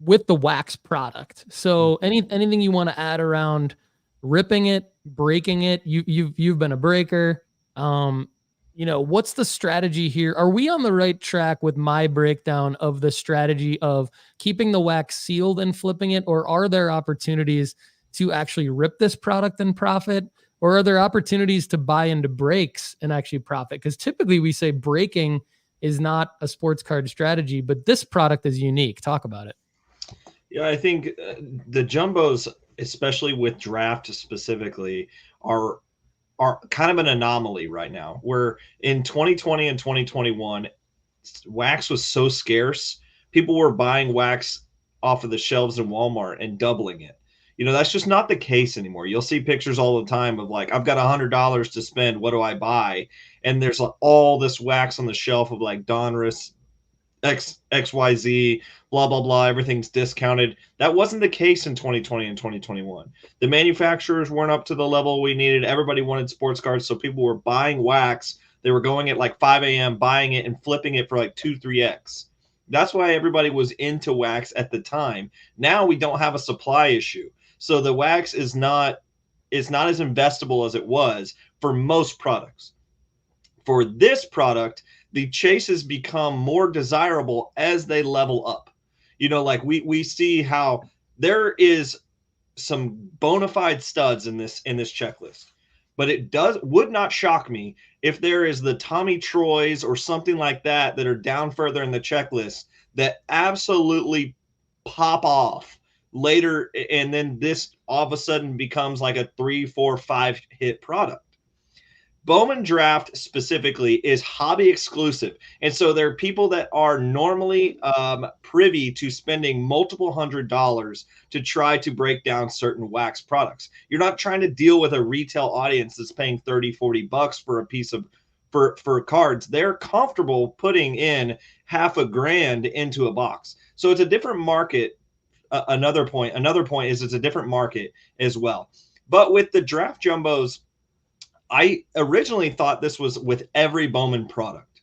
with the wax product. So anything you want to add around ripping it, breaking it? You've been a breaker. What's the strategy here? Are we on the right track with my breakdown of the strategy of keeping the wax sealed and flipping it? Or are there opportunities to actually rip this product and profit? Or are there opportunities to buy into breaks and actually profit? Because typically we say breaking is not a sports card strategy, but this product is unique. Talk about it. Yeah, I think the jumbos, especially with draft specifically, are kind of an anomaly right now. Where in 2020 and 2021, wax was so scarce, people were buying wax off of the shelves in Walmart and doubling it. That's just not the case anymore. You'll see pictures all the time of like, I've got $100 to spend. What do I buy? And there's like all this wax on the shelf of like Donruss, XYZ, blah, blah, blah. Everything's discounted. That wasn't the case in 2020 and 2021. The manufacturers weren't up to the level we needed. Everybody wanted sports cards, so people were buying wax. They were going at like 5 a.m., buying it and flipping it for like 2-3x. That's why everybody was into wax at the time. Now we don't have a supply issue. So the wax is not as investable as it was for most products. For this product, the chases become more desirable as they level up. Like we see how there is some bona fide studs in this checklist, but it would not shock me if there is the Tommy Troys or something like that are down further in the checklist that absolutely pop off later, and then this all of a sudden becomes like a 3, 4, 5 hit product. Bowman Draft specifically is hobby exclusive. And so there are people that are normally privy to spending multiple $100s to try to break down certain wax products. You're not trying to deal with a retail audience that's paying $30-$40 for a piece of for cards. They're comfortable putting in $1,000 into a box. So it's a different market. Another point is it's a different market as well. But with the draft jumbos, I originally thought this was with every Bowman product.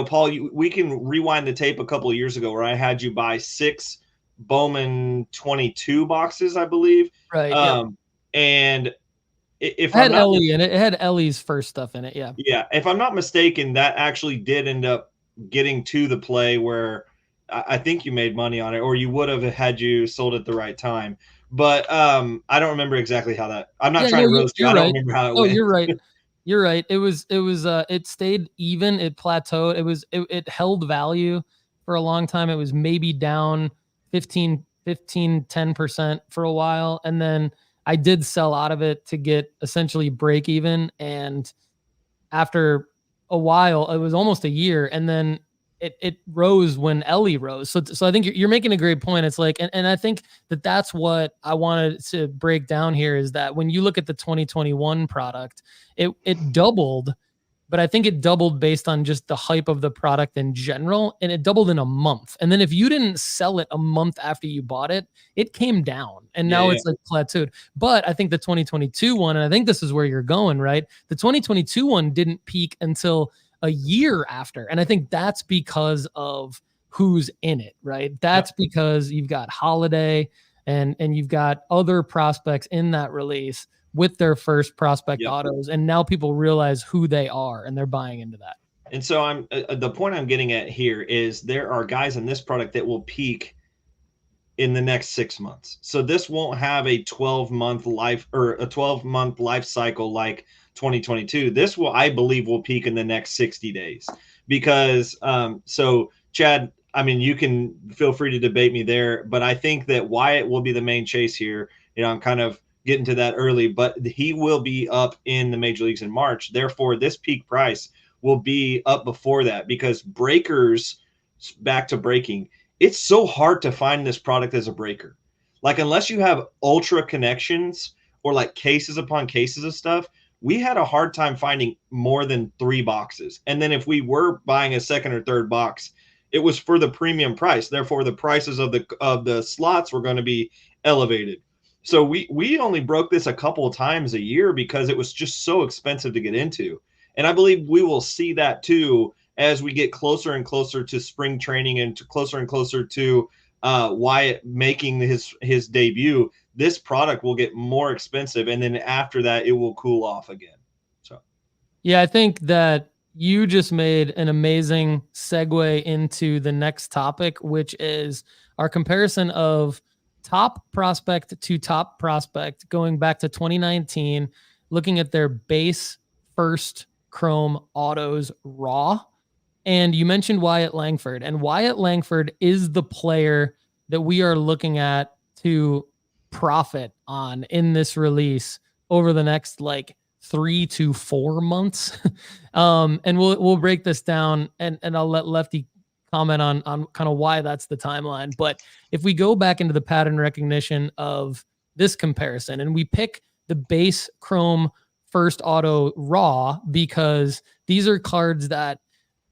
Paul, we can rewind the tape a couple of years ago where I had you buy 6 Bowman 22 boxes, I believe. Right. Yeah. And if it had Ellie in it, it had Ellie's first stuff in it. Yeah. Yeah. If I'm not mistaken, that actually did end up getting to the play where I think you made money on it, or you would have had you sold at the right time. But I don't remember exactly how that. I'm not trying to roast you. I don't remember how it went. You're right. You're right. It stayed even. It plateaued. It held value for a long time. It was maybe down 10% for a while, and then I did sell out of it to get essentially break even. And after a while, it was almost a year, and then it rose when Ellie rose. So I think you're making a great point. It's like, and I think that's what I wanted to break down here is that when you look at the 2021 product, it doubled, but I think it doubled based on just the hype of the product in general. And it doubled in a month. And then if you didn't sell it a month after you bought it, it came down and now it's like plateaued. But I think the 2022 one, and I think this is where you're going, right? The 2022 one didn't peak until a year after. And I think that's because of who's in it, right? That's because you've got Holiday and you've got other prospects in that release with their first prospect autos. And now people realize who they are and they're buying into that. And so the point I'm getting at here is there are guys in this product that will peak in the next 6 months. So this won't have a 12-month life or a 12-month life cycle like 2022. This I believe will peak in the next 60 days because so Chad, I mean, you can feel free to debate me there, but I think that Wyatt will be the main chase here. I'm kind of getting to that early, but he will be up in the major leagues in March. Therefore, this peak price will be up before that because breakers, back to breaking, it's so hard to find this product as a breaker. Like unless you have ultra connections or like cases upon cases of stuff, we had a hard time finding more than 3 boxes. And then if we were buying a second or third box, it was for the premium price. Therefore, the prices of the slots were going to be elevated. So we only broke this a couple of times a year because it was just so expensive to get into. And I believe we will see that too as we get closer and closer to spring training and closer to Wyatt making his debut, this product will get more expensive, and then after that, it will cool off again. So, yeah, I think that you just made an amazing segue into the next topic, which is our comparison of top prospect to top prospect going back to 2019, looking at their base first chrome autos raw. And you mentioned Wyatt Langford, and Wyatt Langford is the player that we are looking at to profit on in this release over the next like 3 to 4 months. And we'll break this down, and I'll let Lefty comment on kind of why that's the timeline. But if we go back into the pattern recognition of this comparison, and we pick the base chrome first auto raw, because these are cards that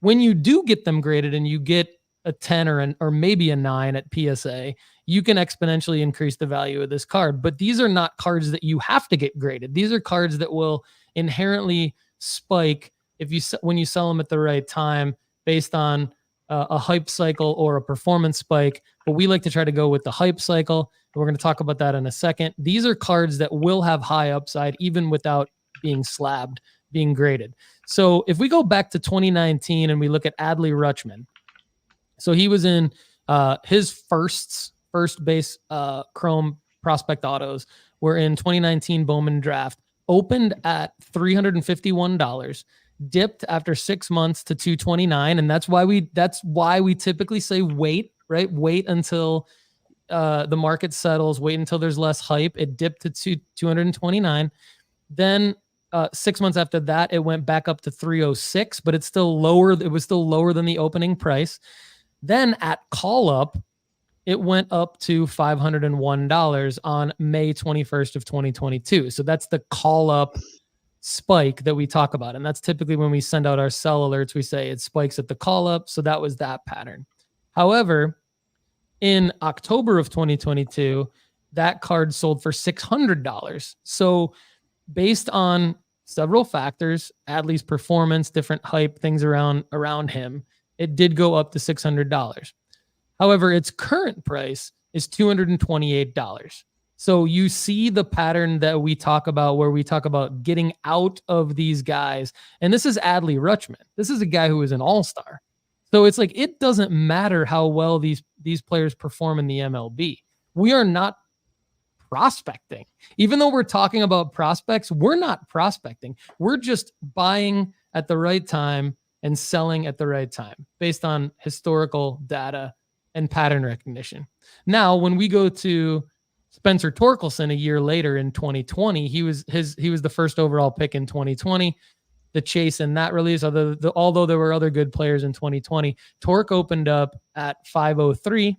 when you do get them graded and you get a 10 or maybe a 9 at PSA, you can exponentially increase the value of this card. But these are not cards that you have to get graded. These are cards that will inherently spike when you sell them at the right time, based on a hype cycle or a performance spike. But we like to try to go with the hype cycle. And we're going to talk about that in a second. These are cards that will have high upside even without being slabbed, being graded. So if we go back to 2019 and we look at Adley Rutschman, so he was in his first base chrome prospect autos were in 2019 Bowman draft, opened at $351, dipped after 6 months to $229, and that's why we typically say wait, right? Wait until the market settles, wait until there's less hype. It dipped to $229. Then 6 months after that, it went back up to $306, but it's still lower. It was still lower than the opening price. Then at call up, it went up to $501 on May 21st of 2022. So that's the call up spike that we talk about. And that's typically when we send out our sell alerts, we say it spikes at the call up. So that was that pattern. However, in October of 2022, that card sold for $600. So based on several factors, Adley's performance, different hype, things around him, it did go up to $600. However, its current price is $228. So you see the pattern that we talk about, where we talk about getting out of these guys. And this is Adley Rutschman. This is a guy who is an all-star. So it's like, it doesn't matter how well these players perform in the MLB. We are not prospecting. Even though we're talking about prospects, we're not prospecting. We're just buying at the right time and selling at the right time based on historical data and pattern recognition. Now, when we go to Spencer Torkelson a year later in 2020, he was the first overall pick in 2020. The chase in that release, although there were other good players in 2020, Torque opened up at 503.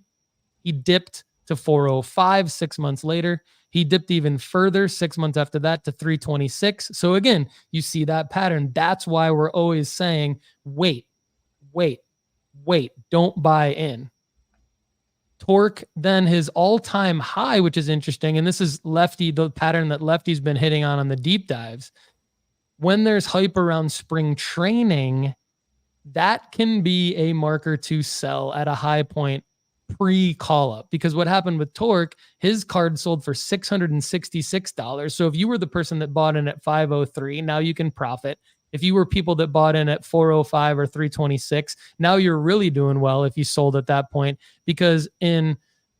He dipped to 405 6 months later. He dipped even further 6 months after that to 326. So again, you see that pattern. That's why we're always saying, wait, don't buy in. Torque, then his all-time high, which is interesting, and this is Lefty, the pattern that Lefty's been hitting on the deep dives. When there's hype around spring training, that can be a marker to sell at a high point pre-call up, because what happened with Torque, his card sold for $666. So if you were the person that bought in at 503, now you can profit. If you were people that bought in at 405 or 326, now you're really doing well if you sold at that point, because in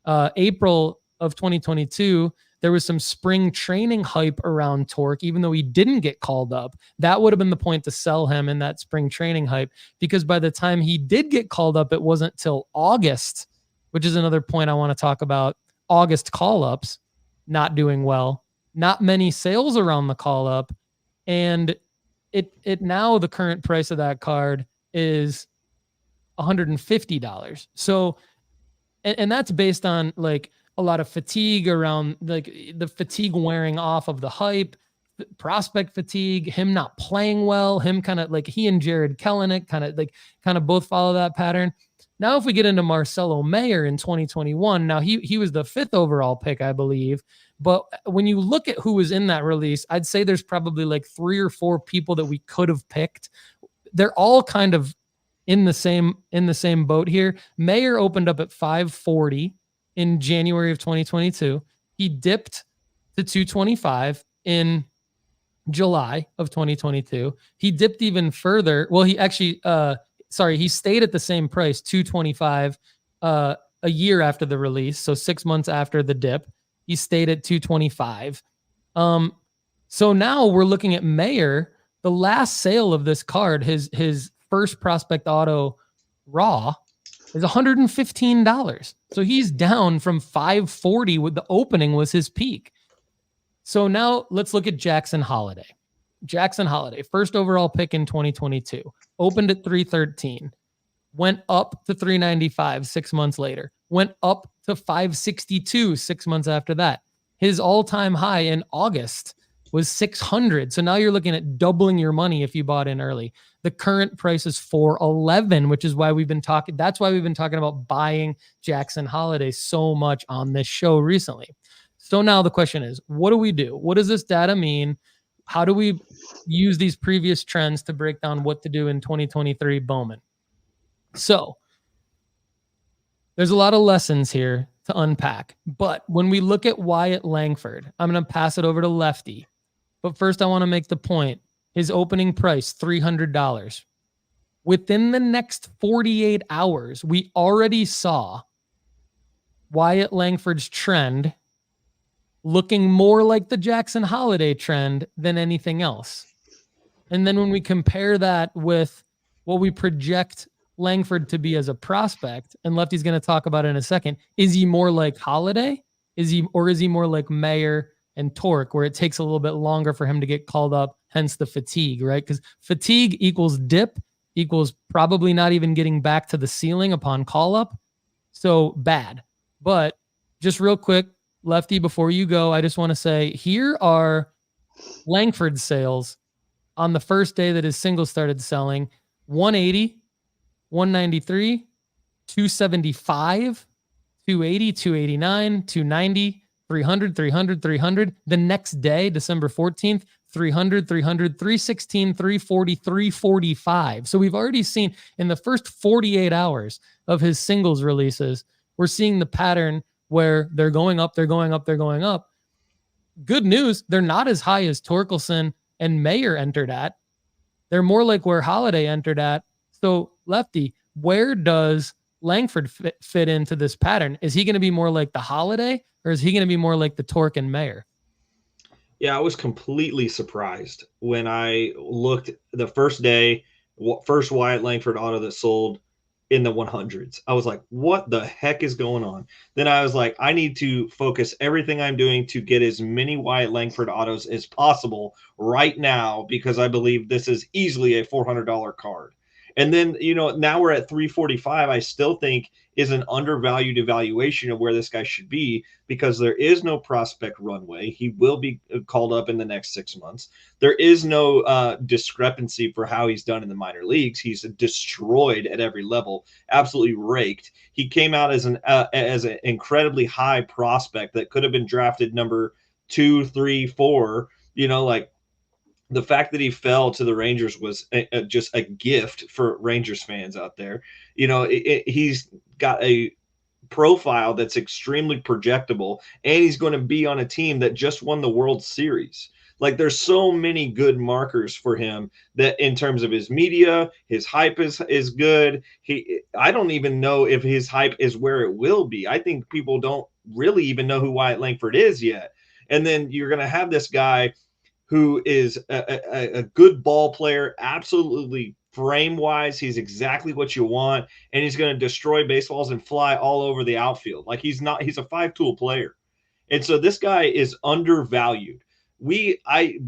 April of 2022, there was some spring training hype around Torque, even though he didn't get called up. That would have been the point to sell him in that spring training hype, because by the time he did get called up, it wasn't till August, which is another point I want to talk about. August call-ups, not doing well. Not many sales around the call-up. And it now, the current price of that card is $150. So, and that's based on like a lot of fatigue around, like the fatigue wearing off of the hype, prospect fatigue, him not playing well, him kind of like he and Jared Kelenic kind of both follow that pattern. Now, if we get into Marcelo Mayer in 2021, now he was the 5th overall pick, I believe. But when you look at who was in that release, I'd say there's probably like 3 or 4 people that we could have picked. They're all kind of in the same boat here. Mayer opened up at 540. in January of 2022. He dipped to 225 in July of 2022. He dipped even further. Well, he actually, he stayed at the same price, 225, a year after the release. So 6 months after the dip, he stayed at 225. So now we're looking at Mayer. The last sale of this card, his first prospect auto raw, is $115. So he's down from 540 with the opening was his peak. So now let's look at Jackson Holiday. Jackson Holiday, first overall pick in 2022, opened at 313, went up to 395 6 months later, went up to 562 6 months after that. His all-time high in August was 600. So now you're looking at doubling your money if you bought in early. The current price is 411, which is why we've been talking. That's why we've been talking about buying Jackson Holiday so much on this show recently. So now the question is, what do we do? What does this data mean? How do we use these previous trends to break down what to do in 2023 Bowman? So there's a lot of lessons here to unpack. But when we look at Wyatt Langford, I'm going to pass it over to Lefty. But first, I want to make the point. His opening price, $300. Within the next 48 hours, we already saw Wyatt Langford's trend looking more like the Jackson Holiday trend than anything else. And then when we compare that with what we project Langford to be as a prospect, and Lefty's going to talk about it in a second, is he more like Holiday? Is he more like Mayer and Torque, where it takes a little bit longer for him to get called up, hence the fatigue, right? Because fatigue equals dip equals probably not even getting back to the ceiling upon call up. So bad. But just real quick, Lefty, before you go, I just want to say here are Langford's sales on the first day that his single started selling: 180, 193, 275, 280, 289, 290, 300, 300, 300. The next day, December 14th, 300, 300, 316, 340, 345. So we've already seen in the first 48 hours of his singles releases, we're seeing the pattern where they're going up, they're going up, they're going up. Good news, they're not as high as Torkelson and Mayer entered at. They're more like where Holiday entered at. So, Lefty, where does Langford fit into this pattern? Is he going to be more like the Holiday, or is he going to be more like the Torque and Mayer? Yeah, I was completely surprised when I looked the first day, first Wyatt Langford auto that sold in the 100s. I was like, what the heck is going on? Then I was like, I need to focus everything I'm doing to get as many Wyatt Langford autos as possible right now, because I believe this is easily a $400 card. And then, now we're at 345. I still think is an undervalued evaluation of where this guy should be, because there is no prospect runway. He will be called up in the next 6 months. There is no discrepancy for how he's done in the minor leagues. He's destroyed at every level, absolutely raked. He came out as an incredibly high prospect that could have been drafted number 2, 3, 4, the fact that he fell to the Rangers was just a gift for Rangers fans out there. He's got a profile that's extremely projectable, and he's going to be on a team that just won the World Series. Like, there's so many good markers for him that in terms of his media, his hype is good. I don't even know if his hype is where it will be. I think people don't really even know who Wyatt Langford is yet. And then you're going to have this guy who is a good ball player, absolutely frame-wise. He's exactly what you want, and he's going to destroy baseballs and fly all over the outfield. Like, he's a five-tool player. And so this guy is undervalued. I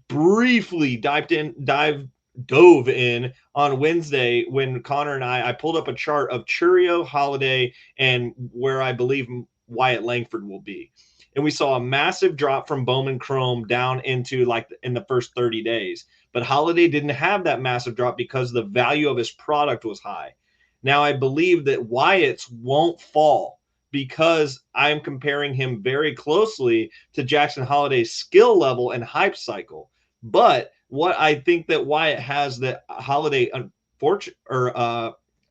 briefly dove in on Wednesday when Connor and I pulled up a chart of Churio, Holiday, and where I believe Wyatt Langford will be. And we saw a massive drop from Bowman Chrome down into in the first 30 days. But Holiday didn't have that massive drop because the value of his product was high. Now, I believe that Wyatt's won't fall because I'm comparing him very closely to Jackson Holiday's skill level and hype cycle. But what I think that Wyatt has that Holiday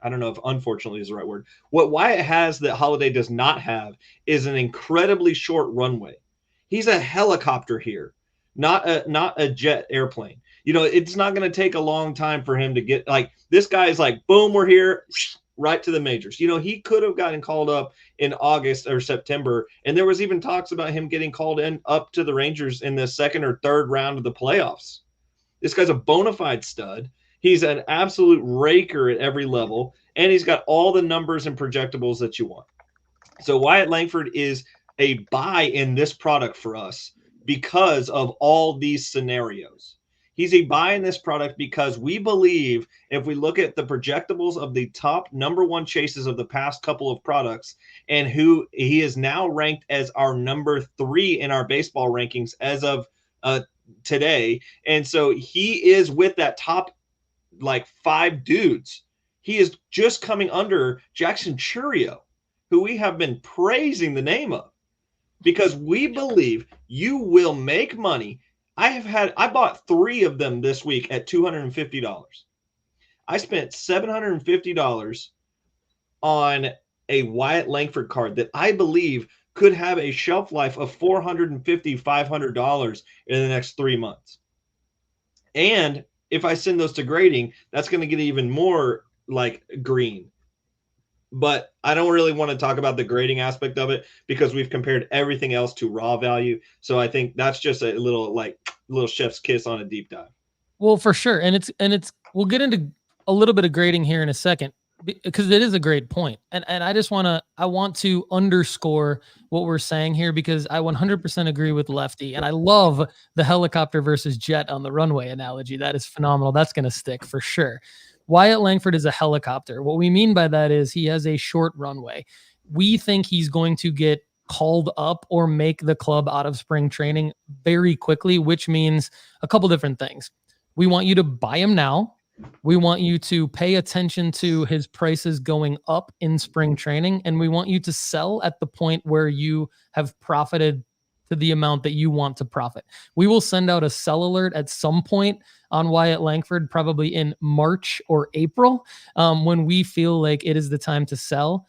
I don't know if unfortunately is the right word. What Wyatt has that Holiday does not have is an incredibly short runway. He's a helicopter here, not a jet airplane. You know, it's not going to take a long time for him to get like this guy is like, boom, we're here, right to the majors. You know, he could have gotten called up in August or September, and there was even talks about him getting called in up to the Rangers in the second or third round of the playoffs. This guy's a bona fide stud. He's an absolute raker at every level, and he's got all the numbers and projectables that you want. So Wyatt Langford is a buy in this product for us because of all these scenarios. He's a buy in this product because we believe if we look at the projectables of the top number one chases of the past couple of products and who he is now ranked as our number 3 in our baseball rankings as of today. And so he is with that top like 5 dudes. He is just coming under Jackson Churio, who we have been praising the name of because we believe you will make money. I bought 3 of them this week at $250. I spent $750 on a Wyatt Langford card that I believe could have a shelf life of $450, $500 in the next 3 months. And if I send those to grading, that's going to get even more like green. But I don't really want to talk about the grading aspect of it because we've compared everything else to raw value. So I think that's just a little chef's kiss on a deep dive. Well, for sure. And it's we'll get into a little bit of grading here in a second because it is a great point. And I want to underscore what we're saying here because I 100% agree with Lefty. And I love the helicopter versus jet on the runway analogy. That is phenomenal. That's going to stick for sure. Wyatt Langford is a helicopter. What we mean by that is he has a short runway. We think he's going to get called up or make the club out of spring training very quickly, which means a couple different things. We want you to buy him now. We want you to pay attention to his prices going up in spring training, and we want you to sell at the point where you have profited to the amount that you want to profit. We will send out a sell alert at some point on Wyatt Langford, probably in March or April, when we feel like it is the time to sell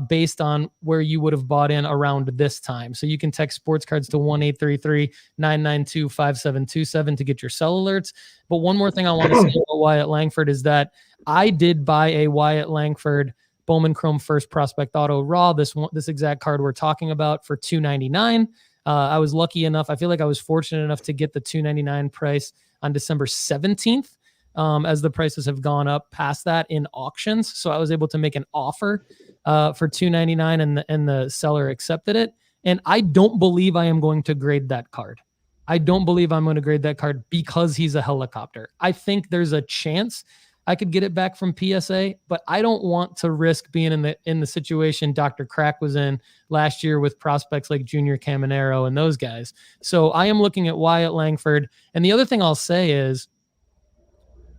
based on where you would have bought in around this time. So you can text sports cards to 1-833-992-5727 to get your sell alerts. But one more thing I want to say about Wyatt Langford is that I did buy a Wyatt Langford Bowman Chrome First Prospect Auto Raw, this exact card we're talking about, for $299. I was lucky enough. I feel like I was fortunate enough to get the $299 price on December 17th, as the prices have gone up past that in auctions. So I was able to make an offer for $299 and the seller accepted it. And I don't believe I am going to grade that card. I don't believe I'm going to grade that card because he's a helicopter. I think there's a chance I could get it back from PSA, but I don't want to risk being in the situation Dr. Crack was in last year with prospects like Junior Caminero and those guys. So I am looking at Wyatt Langford. And the other thing I'll say is,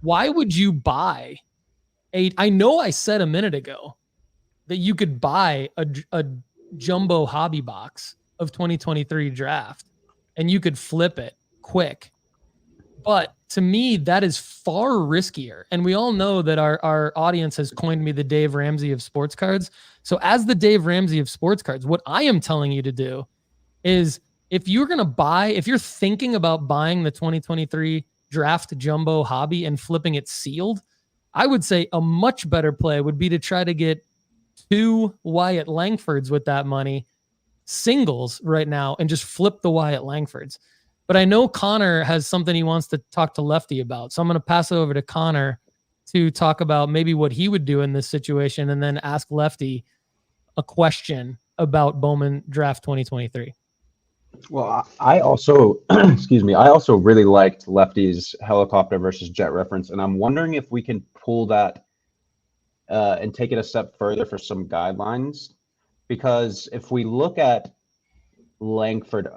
why would you buy I know I said a minute ago that you could buy a jumbo hobby box of 2023 draft and you could flip it quick. But to me, that is far riskier. And we all know that our audience has coined me the Dave Ramsey of sports cards. So as the Dave Ramsey of sports cards, what I am telling you to do is if you're thinking about buying the 2023 draft jumbo hobby and flipping it sealed, I would say a much better play would be to try to get 2 Wyatt Langfords with that money, singles right now, and just flip the Wyatt Langfords. But I know Connor has something he wants to talk to Lefty about. So I'm going to pass it over to Connor to talk about maybe what he would do in this situation and then ask Lefty a question about Bowman Draft 2023. Well, I also, excuse me, I also really liked Lefty's helicopter versus jet reference. And I'm wondering if we can pull that and take it a step further for some guidelines. Because if we look at Langford,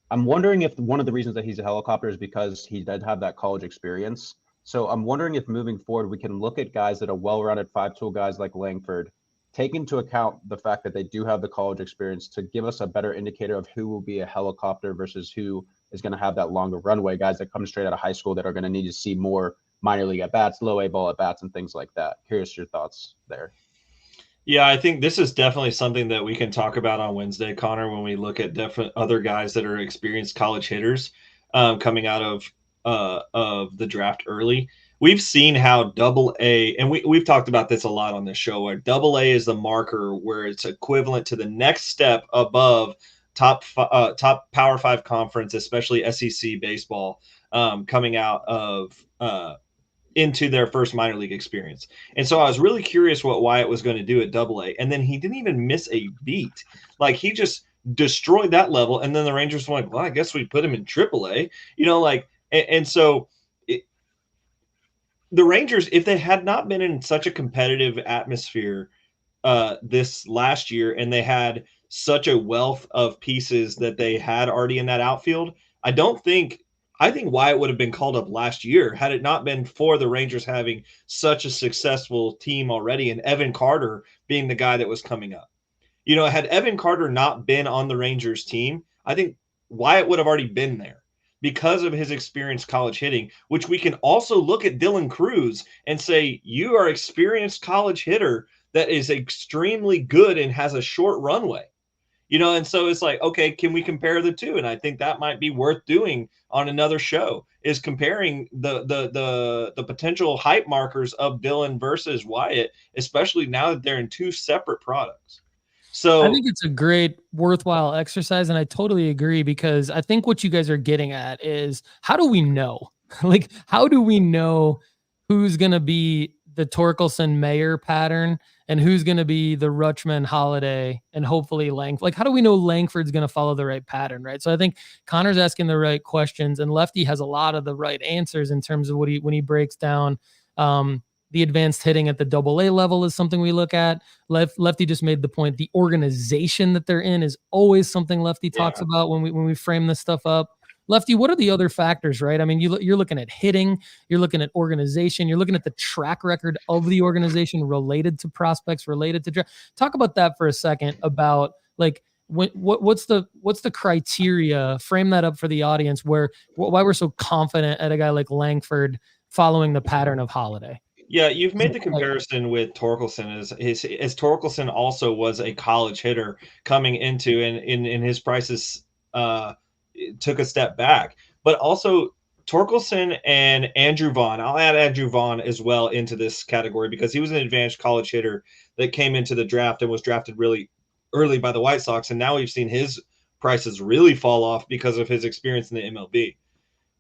I'm wondering if one of the reasons that he's a helicopter is because he did have that college experience. So I'm wondering if moving forward, we can look at guys that are well-rounded 5-tool guys like Langford, take into account the fact that they do have the college experience to give us a better indicator of who will be a helicopter versus who is going to have that longer runway, guys that come straight out of high school that are going to need to see more minor league at bats, low A ball at bats, and things like that. Curious your thoughts there. Yeah, I think this is definitely something that we can talk about on Wednesday, Connor, when we look at different other guys that are experienced college hitters coming out of the draft early. We've seen how Double A, and we've talked about this a lot on this show, where Double A is the marker where it's equivalent to the next step above top Power 5 conference, especially SEC baseball, coming out of into their first minor league experience. And so I was really curious what Wyatt was going to do at Double A. And then he didn't even miss a beat. Like, he just destroyed that level. And then the Rangers were like, well, I guess we put him in Triple A, and so the Rangers, if they had not been in such a competitive atmosphere this last year, and they had such a wealth of pieces that they had already in that outfield, I think Wyatt would have been called up last year had it not been for the Rangers having such a successful team already, and Evan Carter being the guy that was coming up. Had Evan Carter not been on the Rangers team, I think Wyatt would have already been there because of his experienced college hitting, which we can also look at Dylan Cruz and say, you are experienced college hitter that is extremely good and has a short runway. And so it's like, okay, can we compare the two? And I think that might be worth doing on another show, is comparing the potential hype markers of Dylan versus Wyatt, especially now that they're in two separate products. So I think it's a great, worthwhile exercise, and I totally agree, because I think what you guys are getting at is, how do we know? Like, how do we know who's going to be the Torkelson Mayer pattern and who's going to be the Rutschman Holiday and hopefully Langford? Like, how do we know Langford's going to follow the right pattern, right? So I think Connor's asking the right questions, and Lefty has a lot of the right answers in terms of when he breaks down the advanced hitting at the Double A level is something we look at. Lefty just made the point. The organization that they're in is always something Lefty talks about when we frame this stuff up. Lefty, what are the other factors, right? I mean, you're looking at hitting, you're looking at organization, you're looking at the track record of the organization related to prospects, related to draft. Talk about that for a second, about like, what's the criteria? Frame that up for the audience, why we're so confident at a guy like Langford following the pattern of Holiday. Yeah, you've made the comparison with Torkelson as Torkelson also was a college hitter coming into, and in his prices took a step back. But also Torkelson and Andrew Vaughn, I'll add Andrew Vaughn as well into this category, because he was an advanced college hitter that came into the draft and was drafted really early by the White Sox. And now we've seen his prices really fall off because of his experience in the MLB.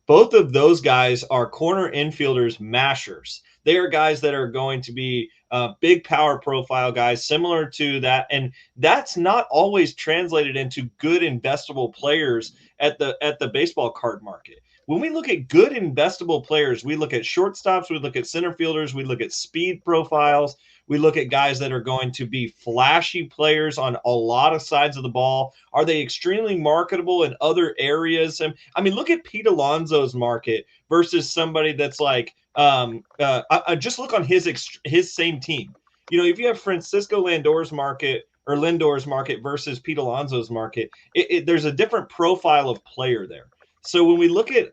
Both of those guys are corner infielders, mashers. They are guys that are going to be big power profile guys, similar to that. And that's not always translated into good investable players at the baseball card market. When we look at good investable players, we look at shortstops, we look at center fielders, we look at speed profiles, we look at guys that are going to be flashy players on a lot of sides of the ball. Are they extremely marketable in other areas? And I mean, look at Pete Alonso's market versus somebody that's like, I just look on his same team. If you have Francisco Lindor's market versus Pete Alonso's market, there's a different profile of player there. So when we look at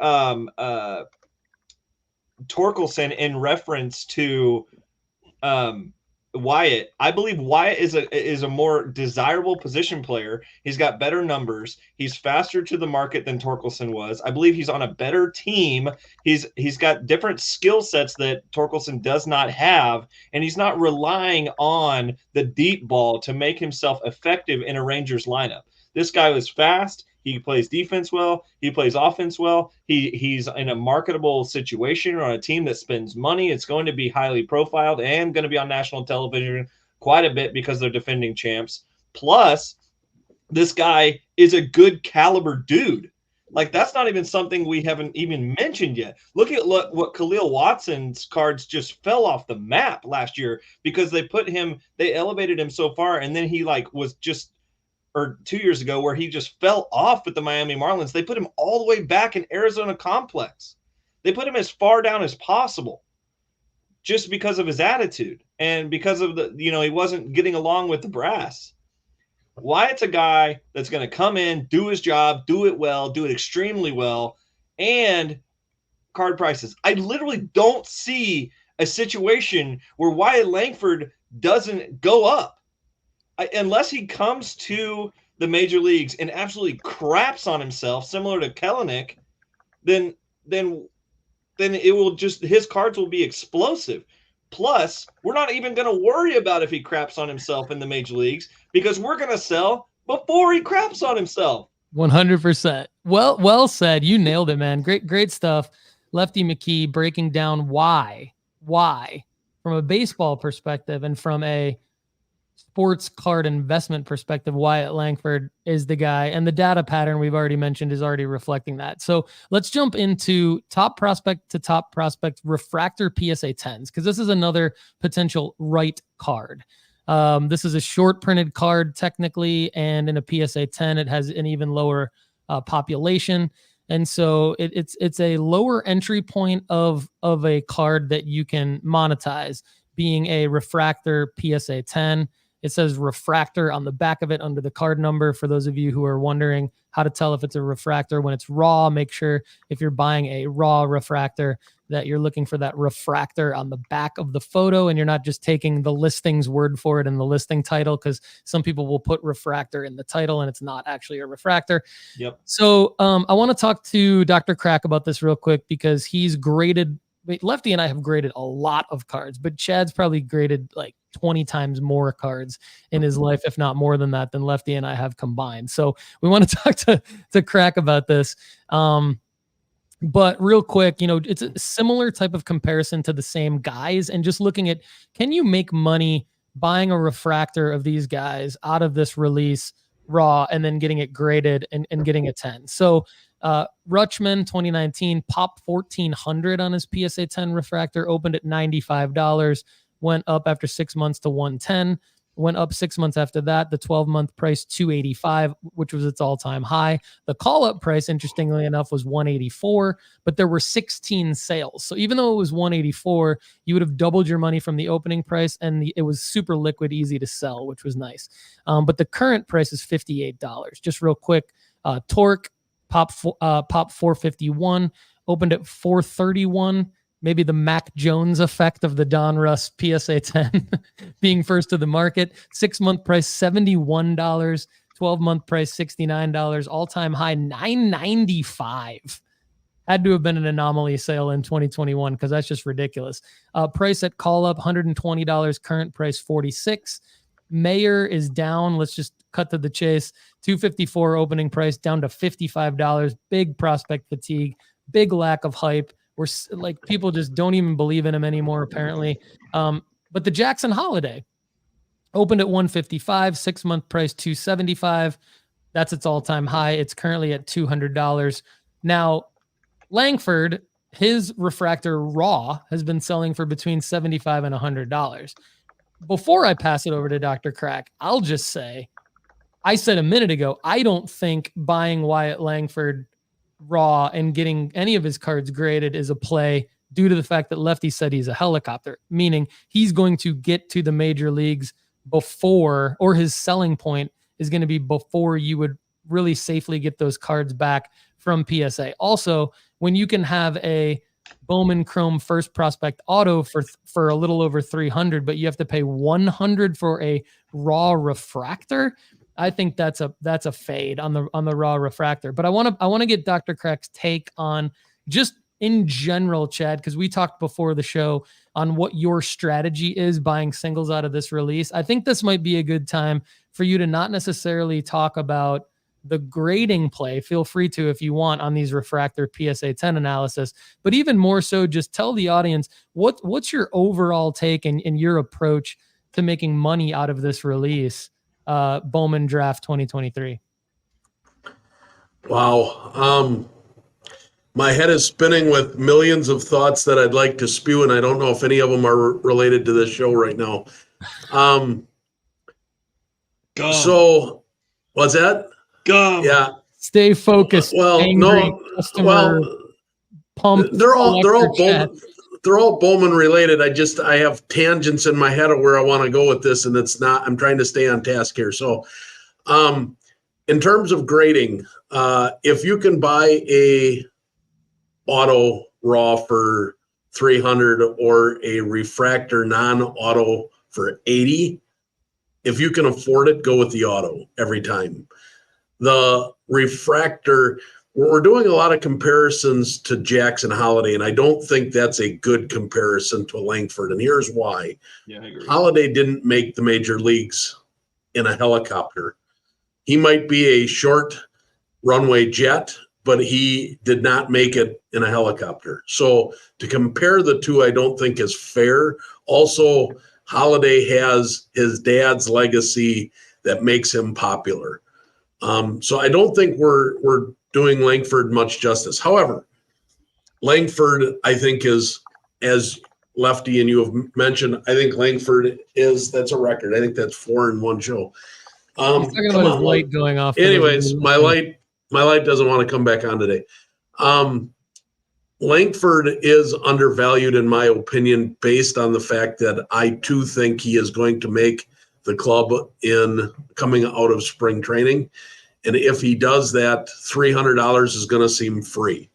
Torkelson in reference to Wyatt, I believe Wyatt is a more desirable position player. He's got better numbers. He's faster to the market than Torkelson was. I believe he's on a better team. He's got different skill sets that Torkelson does not have, and he's not relying on the deep ball to make himself effective in a Rangers lineup. This guy was fast. He plays defense well. He plays offense well. He's in a marketable situation or on a team that spends money. It's going to be highly profiled and going to be on national television quite a bit because they're defending champs. Plus, this guy is a good caliber dude. Like, that's not even something we haven't even mentioned yet. Look at what Khalil Watson's cards just fell off the map last year because they elevated him so far, and then he was just, or 2 years ago, where he just fell off with the Miami Marlins. They put him all the way back in Arizona Complex. They put him as far down as possible just because of his attitude and because of he wasn't getting along with the brass. Wyatt's a guy that's going to come in, do his job, do it well, do it extremely well, and card prices. I literally don't see a situation where Wyatt Langford doesn't go up. Unless he comes to the major leagues and absolutely craps on himself, similar to Kellenic, then it will just, his cards will be explosive. Plus, we're not even going to worry about if he craps on himself in the major leagues because we're going to sell before he craps on himself. 100%. Well said. You nailed it, man. Great stuff. Lefty McKee breaking down why from a baseball perspective and from a sports card investment perspective, Wyatt Langford is the guy, and the data pattern we've already mentioned is already reflecting that. So let's jump into top prospect to top prospect refractor PSA 10s, because this is another potential right card. This is a short printed card technically, and in a PSA 10, it has an even lower population. And so it's a lower entry point of a card that you can monetize, being a refractor PSA 10. It says refractor on the back of it under the card number. For those of you who are wondering how to tell if it's a refractor when it's raw, make sure if you're buying a raw refractor that you're looking for that refractor on the back of the photo, and you're not just taking the listing's word for it in the listing title, because some people will put refractor in the title and it's not actually a refractor. Yep. So I want to talk to Dr. Crack about this real quick, because he's graded, Lefty and I have graded a lot of cards, but Chad's probably graded like 20 times more cards in his life, if not more than that, than Lefty and I have combined. So we want to talk to Crack about this. But real quick, it's a similar type of comparison to the same guys, and just looking at, can you make money buying a refractor of these guys out of this release raw and then getting it graded and getting a 10? So Rutschman 2019 pop 1400 on his PSA 10 refractor, opened at $95, went up after 6 months to 110, went up 6 months after that. The 12-month price $285, which was its all-time high. The call-up price, interestingly enough, was $184, but there were 16 sales. So even though it was $184, you would have doubled your money from the opening price, and it was super liquid, easy to sell, which was nice. But the current price is $58. Just real quick, Torque pop 451 opened at 431. Maybe the Mac Jones effect of the Don Russ PSA 10 being first to the market. 6-month price $71, 12-month price $69, all-time high $995. Had to have been an anomaly sale in 2021, because that's just ridiculous. Price at call up $120, current price $46. Mayor is down. Let's just cut to the chase. $254 opening price, down to $55. Big prospect fatigue, big lack of hype. We're like, people just don't even believe in him anymore, apparently. But the Jackson Holiday opened at $155, 6-month price $275. That's its all-time high. It's currently at $200. Now, Langford, his refractor raw has been selling for between $75 and $100. Before I pass it over to Dr. Crack, I'll just say, I said a minute ago, I don't think buying Wyatt Langford raw and getting any of his cards graded is a play, due to the fact that Lefty said he's a helicopter, meaning he's going to get to the major leagues before, or his selling point is going to be before you would really safely get those cards back from PSA. Also, when you can have a Bowman Chrome first prospect auto for a little over $300, but you have to pay $100 for a raw refractor, I think that's a fade on the raw refractor. But I want to get Dr. Crack's take on just in general, Chad, because we talked before the show on what your strategy is buying singles out of this release. I think this might be a good time for you to not necessarily talk about the grading play. Feel free to, if you want, on these refractor PSA 10 analysis, but even more so, just tell the audience what's your overall take and your approach to making money out of this release. Bowman Draft 2023. Wow. My head is spinning with millions of thoughts that I'd like to spew, and I don't know if any of them are related to this show right now. So what's that? Gum. Yeah. Stay focused. Well, angry, no. customer, pumped. They're all Bowman. They're all Bowman related. I have tangents in my head of where I want to go with this, and it's not. I'm trying to stay on task here. So, in terms of grading, if you can buy a auto raw for 300 or a refractor non-auto for 80, if you can afford it, go with the auto every time. The refractor, we're doing a lot of comparisons to Jackson Holiday, and I don't think that's a good comparison to Langford, and here's why. Yeah, I agree. Holiday didn't make the major leagues in a helicopter. He might be a short runway jet, but he did not make it in a helicopter. So to compare the two, I don't think is fair. Also, Holiday has his dad's legacy that makes him popular. So I don't think we're doing Langford much justice. However, Langford, I think, is, as Lefty and you have mentioned, I think Langford that's a record. I think that's 4 in one show. He's talking about his light going off. Anyways, my light doesn't want to come back on today. Langford is undervalued, in my opinion, based on the fact that I too think he is going to make the club in coming out of spring training. And if he does that, $300 is going to seem free.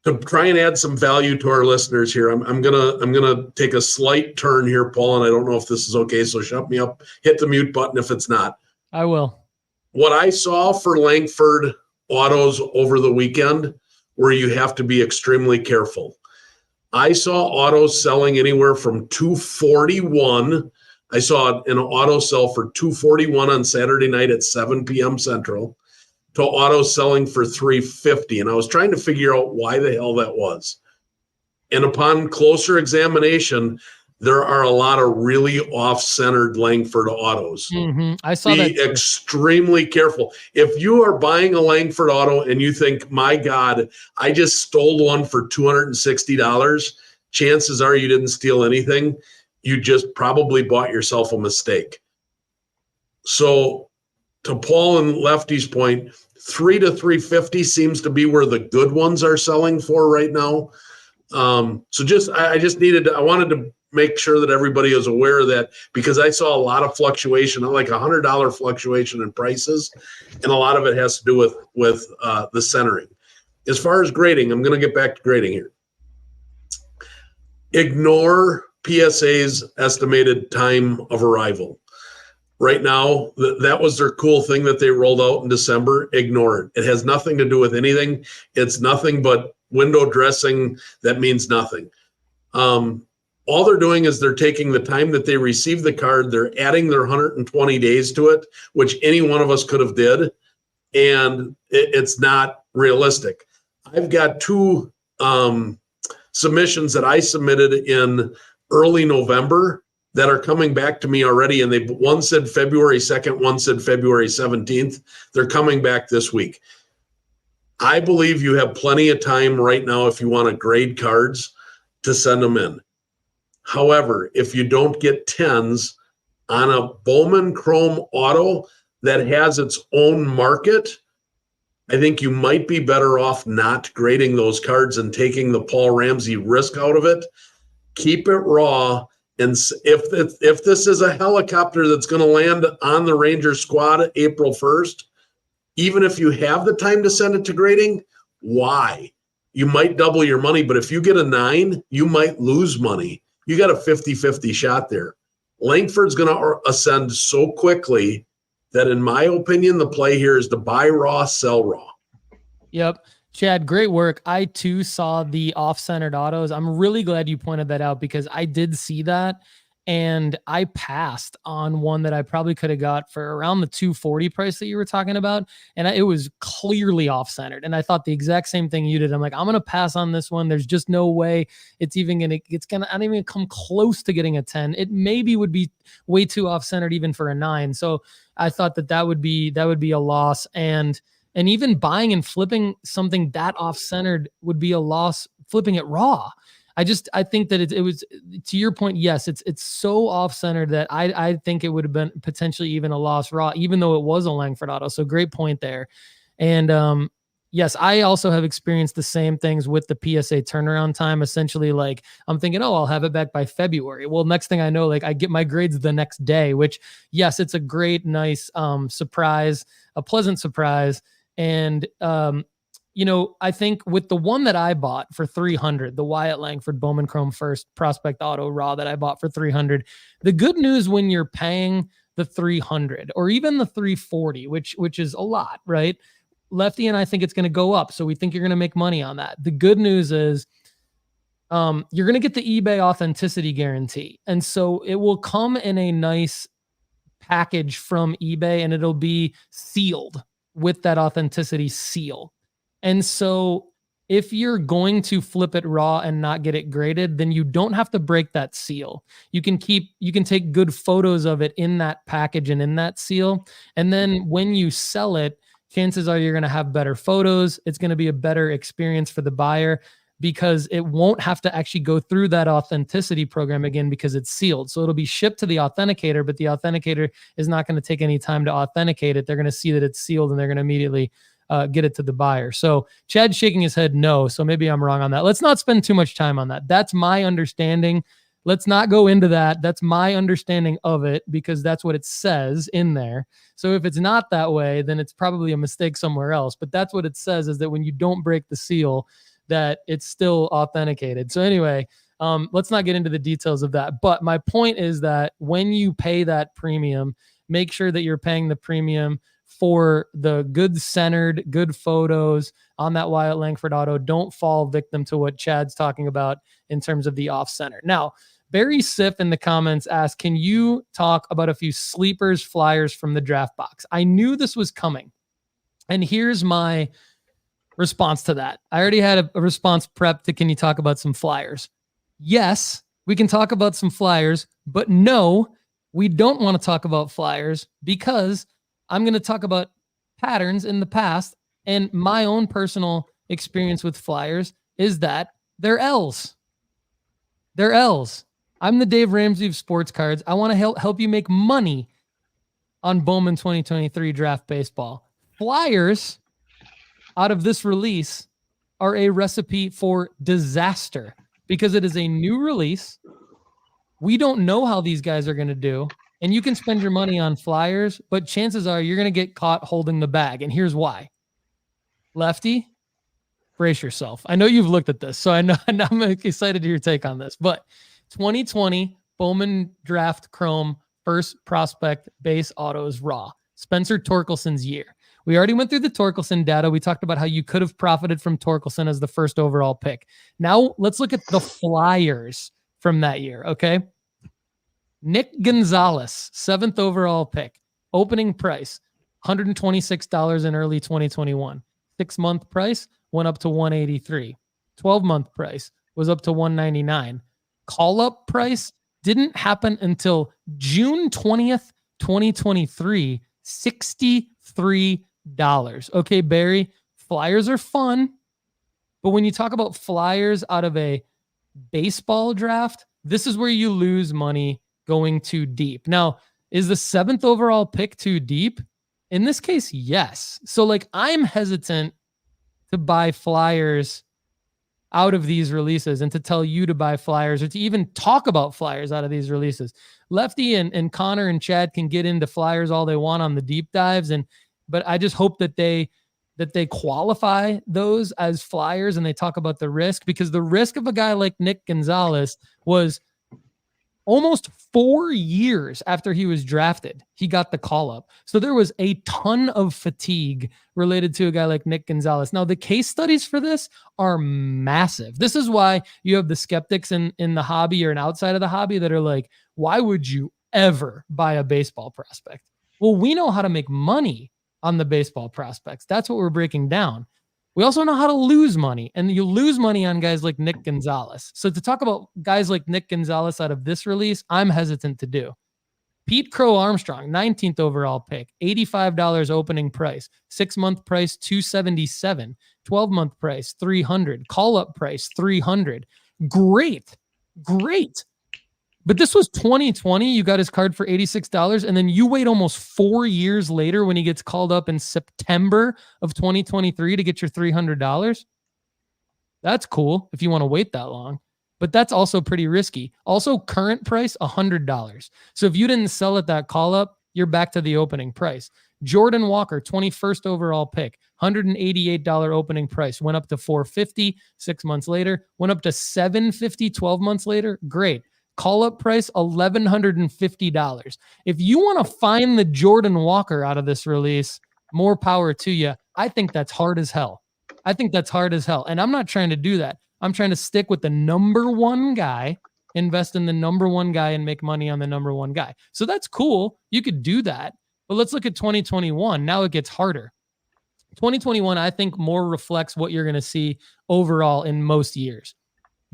To try and add some value to our listeners here, I'm gonna take a slight turn here, Paul, and I don't know if this is okay, so shut me up. Hit the mute button if it's not. I will. What I saw for Langford autos over the weekend, where you have to be extremely careful. I saw autos selling anywhere from $241. I saw an auto sell for $241 on Saturday night at 7 p.m. Central to auto selling for $350. And I was trying to figure out why the hell that was. And upon closer examination, there are a lot of really off-centered Langford autos. Mm-hmm. I saw that. Be extremely careful. If you are buying a Langford auto and you think, my God, I just stole one for $260, chances are you didn't steal anything. You just probably bought yourself a mistake. So to Paul and Lefty's point, $300 to $350 seems to be where the good ones are selling for right now. I wanted to make sure that everybody is aware of that, because I saw a lot of fluctuation, like $100 fluctuation in prices, and a lot of it has to do with the centering. As far as grading, I'm going to get back to grading here. Ignore PSA's estimated time of arrival. Right now, that was their cool thing that they rolled out in December. Ignore it. It has nothing to do with anything. It's nothing but window dressing that means nothing. All they're doing is they're taking the time that they receive the card, they're adding their 120 days to it, which any one of us could have did, and it's not realistic. I've got two submissions that I submitted in early November that are coming back to me already, and one said February 2nd, one said February 17th. They're coming back this week. I believe you have plenty of time right now if you want to grade cards to send them in. However, if you don't get 10s on a Bowman Chrome Auto that has its own market, I think you might be better off not grading those cards and taking the Paul Ramsey risk out of it. Keep it raw. And if this is a helicopter that's going to land on the Ranger squad April 1st, even if you have the time to send it to grading, why? You might double your money, but if you get a 9, you might lose money. You got a 50-50 shot there. Langford's going to ascend so quickly that, in my opinion, the play here is to buy raw, sell raw. Yep. Chad, great work. I too saw the off-centered autos. I'm really glad you pointed that out, because I did see that, and I passed on one that I probably could have got for around the $240 price that you were talking about, and it was clearly off-centered. And I thought the exact same thing you did. I'm like, I'm gonna pass on this one. There's just no way it's gonna I don't even come close to getting a 10. It maybe would be way too off-centered even for a 9. So I thought that would be a loss, and even buying and flipping something that off-centered would be a loss, flipping it raw. I think that it was, to your point, yes, it's so off-centered that I think it would have been potentially even a loss raw, even though it was a Langford auto. So great point there. And yes, I also have experienced the same things with the PSA turnaround time. Essentially, like, I'm thinking, oh, I'll have it back by February. Well, next thing I know, like, I get my grades the next day, which, yes, it's a great, nice surprise, a pleasant surprise. And I think with the one that I bought for 300, the Wyatt Langford Bowman Chrome First Prospect Auto Raw that I bought for 300, the good news when you're paying the 300 or even the 340, which is a lot, right? Lefty and I think it's going to go up. So we think you're going to make money on that. The good news is you're going to get the eBay authenticity guarantee. And so it will come in a nice package from eBay and it'll be sealed with that authenticity seal. And so if you're going to flip it raw and not get it graded, then you don't have to break that seal. You can take good photos of it in that package and in that seal. And then when you sell it, chances are you're going to have better photos. It's going to be a better experience for the buyer because it won't have to actually go through that authenticity program again because it's sealed. So it'll be shipped to the authenticator, but the authenticator is not going to take any time to authenticate it. They're going to see that it's sealed and they're going to immediately get it to the buyer. So Chad's shaking his head no. So maybe I'm wrong on that. Let's not spend too much time on that. That's my understanding. Let's not go into that. That's my understanding of it because that's what it says in there. So if it's not that way, then it's probably a mistake somewhere else. But that's what it says is that when you don't break the seal, that it's still authenticated. So anyway, let's not get into the details of that. But my point is that when you pay that premium, make sure that you're paying the premium for the good centered, good photos on that Wyatt Langford auto. Don't fall victim to what Chad's talking about in terms of the off center. Now, Barry Siff in the comments asked, can you talk about a few sleepers, flyers from the draft box? I knew this was coming. And here's my response to that. I already had a response prepped to, can you talk about some flyers? Yes, we can talk about some flyers, but no, we don't want to talk about flyers because I'm going to talk about patterns in the past. And my own personal experience with flyers is that they're L's. They're L's. I'm the Dave Ramsey of sports cards. I want to help you make money on Bowman 2023 draft baseball. Flyers out of this release are a recipe for disaster because it is a new release. We don't know how these guys are going to do. And you can spend your money on flyers, but chances are you're going to get caught holding the bag. And here's why. Lefty, brace yourself. I know you've looked at this, so I'm excited to hear your take on this. But 2020 Bowman Draft Chrome First Prospect Base Autos Raw. Spencer Torkelson's year. We already went through the Torkelson data. We talked about how you could have profited from Torkelson as the first overall pick. Now let's look at the flyers from that year, okay? Nick Gonzalez, 7th overall pick. Opening price, $126 in early 2021. 6-month price went up to $183. 12-month price was up to $199. Call-up price didn't happen until June 20th, 2023, $63. Okay, Barry, flyers are fun, but when you talk about flyers out of a baseball draft, this is where you lose money going too deep. Now, is the 7th overall pick too deep? In this case, yes. So I'm hesitant to buy flyers out of these releases and to tell you to buy flyers or to even talk about flyers out of these releases. Lefty and Connor and Chad can get into flyers all they want on the deep dives, but I just hope that they qualify those as flyers and they talk about the risk, because the risk of a guy like Nick Gonzalez was almost 4 years after he was drafted, he got the call up. So there was a ton of fatigue related to a guy like Nick Gonzalez. Now, the case studies for this are massive. This is why you have the skeptics in the hobby or outside of the hobby that are like, why would you ever buy a baseball prospect? Well, we know how to make money on the baseball prospects. That's what we're breaking down. We also know how to lose money, and you lose money on guys like Nick Gonzalez. So to talk about guys like Nick Gonzalez out of this release, I'm hesitant to do. Pete Crow Armstrong, 19th overall pick, $85 opening price, 6-month price, $277, 12-month price, $300, call-up price, $300. Great. But this was 2020. You got his card for $86, and then you wait almost 4 years later when he gets called up in September of 2023 to get your $300. That's cool if you want to wait that long, but that's also pretty risky. Also, current price, $100. So if you didn't sell at that call up, you're back to the opening price. Jordan Walker, 21st overall pick, $188 opening price, went up to $450 6 months later, went up to $750 12 months later. Great. Call up price $1,150. If you want to find the Jordan Walker out of this release, more power to you. I think that's hard as hell. And I'm not trying to do that. I'm trying to stick with the number one guy, invest in the number one guy, and make money on the number one guy. So that's cool. You could do that. But let's look at 2021. Now it gets harder. 2021, I think, more reflects what you're going to see overall in most years.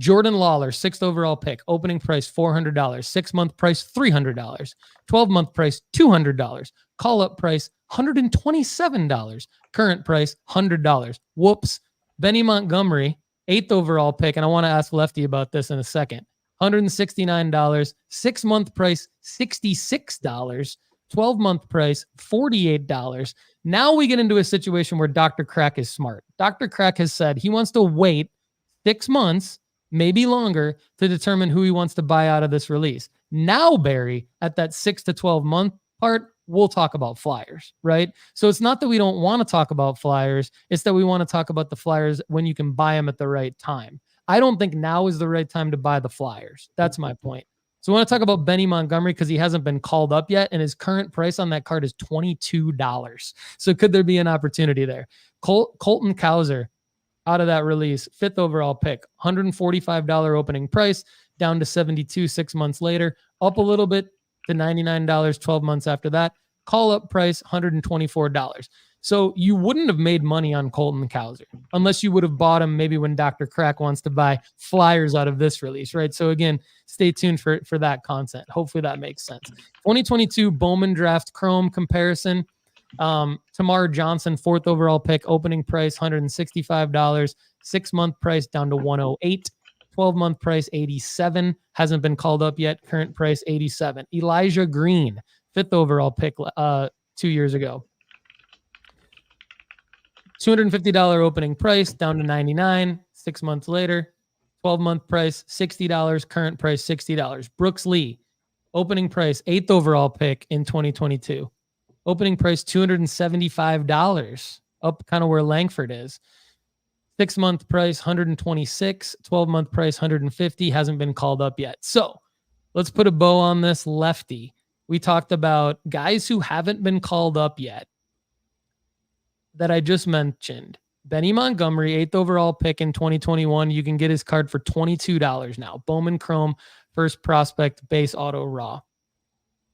Jordan Lawler, 6th overall pick, opening price $400, 6-month price $300, 12-month price $200, call-up price $127, current price $100. Whoops. Benny Montgomery, 8th overall pick, and I want to ask Lefty about this in a second. $169, 6-month price $66, 12-month price $48. Now we get into a situation where Dr. Crack is smart. Dr. Crack has said he wants to wait 6 months, maybe longer, to determine who he wants to buy out of this release. Now, Barry, at that 6 to 12 month part, we'll talk about flyers, right? So it's not that we don't want to talk about flyers. It's that we want to talk about the flyers when you can buy them at the right time. I don't think now is the right time to buy the flyers. That's my point. So I want to talk about Benny Montgomery because he hasn't been called up yet, and his current price on that card is $22. So could there be an opportunity there? Colton Cowser, out of that release, 5th overall pick, $145 opening price, down to $72 6 months later, up a little bit to $99 12 months after that. Call up price $124. So you wouldn't have made money on Colton Cowser unless you would have bought him maybe when Dr. Crack wants to buy flyers out of this release, right? So again, stay tuned for that content. Hopefully that makes sense. 2022 Bowman draft Chrome comparison. Tamar Johnson, 4th overall pick, opening price $165, 6-month price down to $108, 12-month price $87, hasn't been called up yet, current price $87. Elijah Green, 5th overall pick 2 years ago, $250 opening price down to $99, 6 months later, 12-month price $60, current price $60. Brooks Lee, opening price 8th overall pick in 2022. Opening price $275, up kind of where Langford is. 6-month price $126, 12-month price $150, hasn't been called up yet. So let's put a bow on this. Lefty. We talked about guys who haven't been called up yet that I just mentioned. Benny Montgomery, 8th overall pick in 2021. You can get his card for $22 now. Bowman Chrome, first prospect, base auto raw.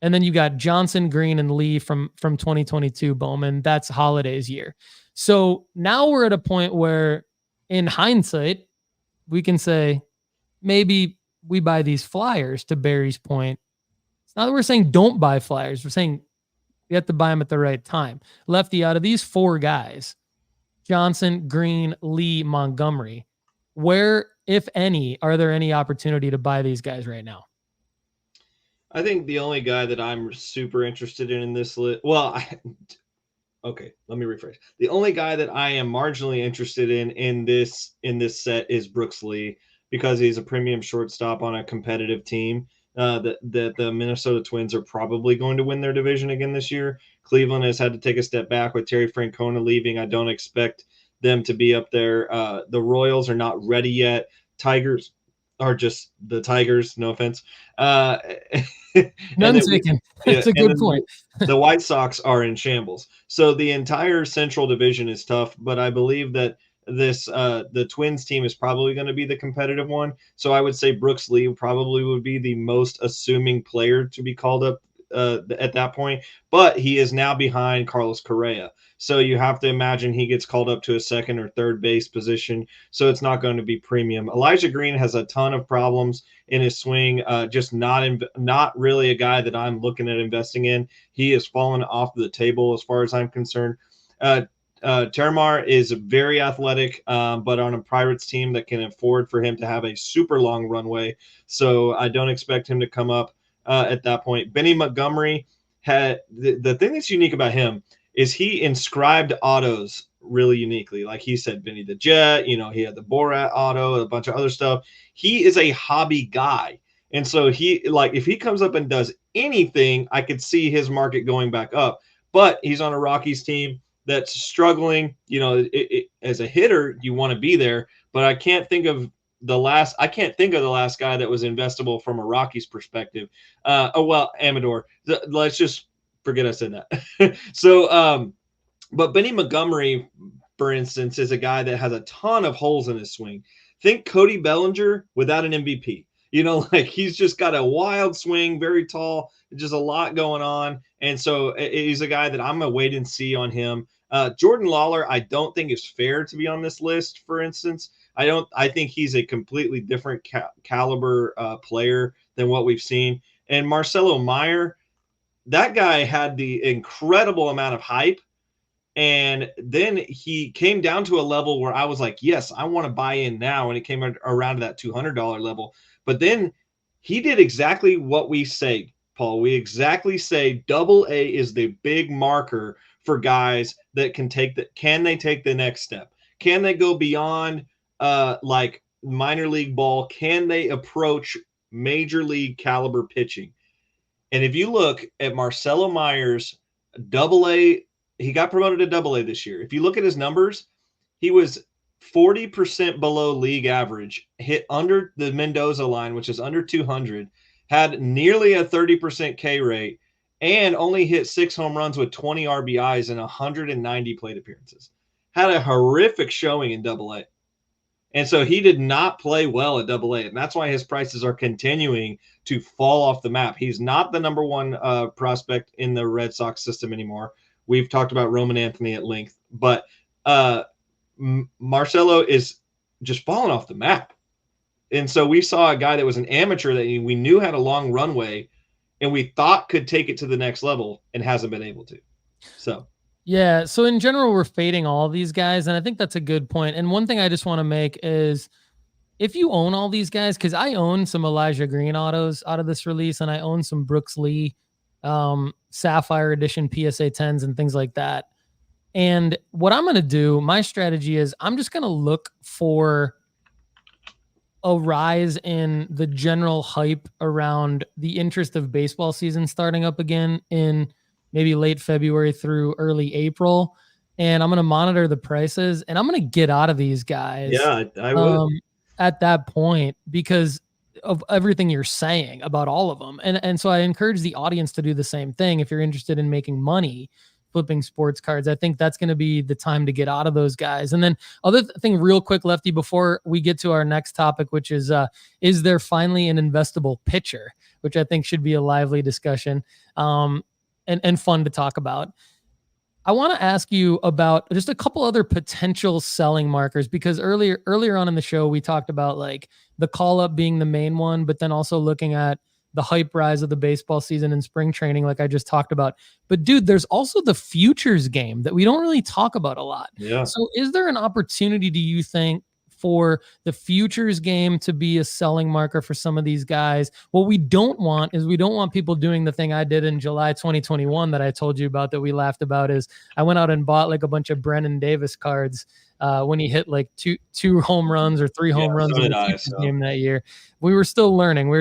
And then you got Johnson, Green, and Lee from 2022 Bowman. That's Holiday's year. So now we're at a point where, in hindsight, we can say maybe we buy these flyers, to Barry's point. It's not that we're saying don't buy flyers. We're saying you have to buy them at the right time. Lefty, out of these 4 guys, Johnson, Green, Lee, Montgomery, where, if any, are there any opportunity to buy these guys right now? I think the only guy that I'm super interested in this list, okay, let me rephrase. The only guy that I am marginally interested in this set is Brooks Lee, because he's a premium shortstop on a competitive team. That the Minnesota Twins are probably going to win their division again this year. Cleveland has had to take a step back with Terry Francona leaving. I don't expect them to be up there. The Royals are not ready yet. Tigers are just the Tigers, no offense. None taken. That's a good point. The White Sox are in shambles. So the entire Central Division is tough, but I believe that the Twins team is probably going to be the competitive one. So I would say Brooks Lee probably would be the most assuming player to be called up at that point, but he is now behind Carlos Correa. So you have to imagine he gets called up to a second or third base position. So it's not going to be premium. Elijah Green has a ton of problems in his swing. Just not really a guy that I'm looking at investing in. He has fallen off the table as far as I'm concerned. Termar is very athletic, but on a Pirates team that can afford for him to have a super long runway. So I don't expect him to come up at that point. Benny Montgomery had the thing that's unique about him is he inscribed autos really uniquely. Like he said, Benny the Jet, he had the Borat auto, a bunch of other stuff. He is a hobby guy. And so if he comes up and does anything, I could see his market going back up. but he's on a Rockies team that's struggling. You know, as a hitter, you want to be there, but I can't think of the last guy that was investable from a Rockies perspective. Amador. Let's just forget I said that. So, but Benny Montgomery, for instance, is a guy that has a ton of holes in his swing. Think Cody Bellinger without an MVP. You know, like he's just got a wild swing, very tall, just a lot going on. And so he's a guy that I'm going to wait and see on him. Jordan Lawler, I don't think is fair to be on this list, for instance. I think he's a completely different caliber player than what we've seen. And Marcelo Meyer, that guy had the incredible amount of hype. And then he came down to a level where I was like, yes, I want to buy in now. And it came around to that $200 level. But then he did exactly what we say, Paul. We exactly say AA is the big marker for guys that can they take the next step? Can they go beyond like minor league ball? Can they approach major league caliber pitching? And if you look at Marcelo Meyer's AA, he got promoted to AA this year. If you look at his numbers, he was 40% below league average, hit under the Mendoza line, which is under 200, had nearly a 30% K rate, and only hit 6 home runs with 20 RBIs and 190 plate appearances. Had a horrific showing in AA. And so he did not play well at AA, and that's why his prices are continuing to fall off the map. He's not the number one prospect in the Red Sox system anymore. We've talked about Roman Anthony at length, but Marcelo is just falling off the map. And so we saw a guy that was an amateur that we knew had a long runway and we thought could take it to the next level and hasn't been able to. So, yeah. So in general, we're fading all these guys. And I think that's a good point. And one thing I just want to make is if you own all these guys, because I own some Elijah Green autos out of this release and I own some Brooks Lee Sapphire Edition PSA 10s and things like that. And what I'm going to do, my strategy is I'm just going to look for a rise in the general hype around the interest of baseball season starting up again in maybe late February through early April. And I'm going to monitor the prices and I'm going to get out of these guys. Yeah, I would. At that point, because of everything you're saying about all of them. And so I encourage the audience to do the same thing. If you're interested in making money flipping sports cards, I think that's going to be the time to get out of those guys. And then other thing real quick, Lefty, before we get to our next topic, which is there finally an investable pitcher, which I think should be a lively discussion and fun to talk about. I want to ask you about just a couple other potential selling markers, because earlier on in the show, we talked about like the call up being the main one, but then also looking at the hype rise of the baseball season and spring training, like I just talked about. But dude, there's also the futures game that we don't really talk about a lot. Yeah. So is there an opportunity, do you think, for the futures game to be a selling marker for some of these guys? What we don't want is we don't want people doing the thing I did in July 2021 that I told you about that we laughed about. Is I went out and bought like a bunch of Brennan Davis cards when he hit like two home runs or 3 home runs in the futures game that year. We were still learning.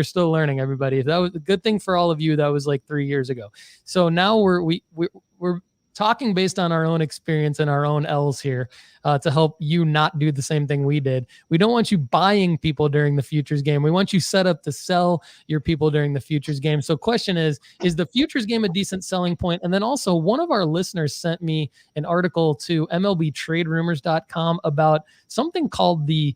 Everybody. That was a good thing for all of you. That was like 3 years ago. So now we're talking based on our own experience and our own L's here to help you not do the same thing we did. We don't want you buying people during the futures game. We want you set up to sell your people during the futures game. So question is the futures game a decent selling point? And then also one of our listeners sent me an article to MLBTradeRumors.com about something called the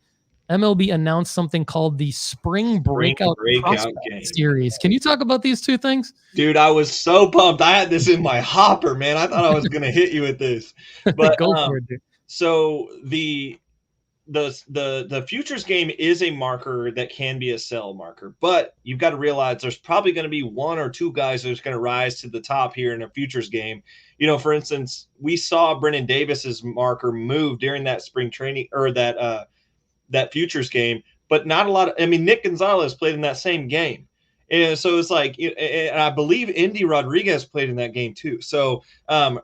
MLB announced something called the Spring Breakout game Series. Can you talk about these two things? Dude, I was so pumped. I had this in my hopper, man. I thought I was going to hit you with this. But Go for it, dude. So the futures game is a marker that can be a sell marker, but you've got to realize there's probably going to be 1 or 2 guys that's going to rise to the top here in a futures game. You know, for instance, we saw Brennan Davis's marker move during that spring training or that futures game, but not a lot of, Nick Gonzalez played in that same game. And so it's like, and I believe Indy Rodriguez played in that game too. So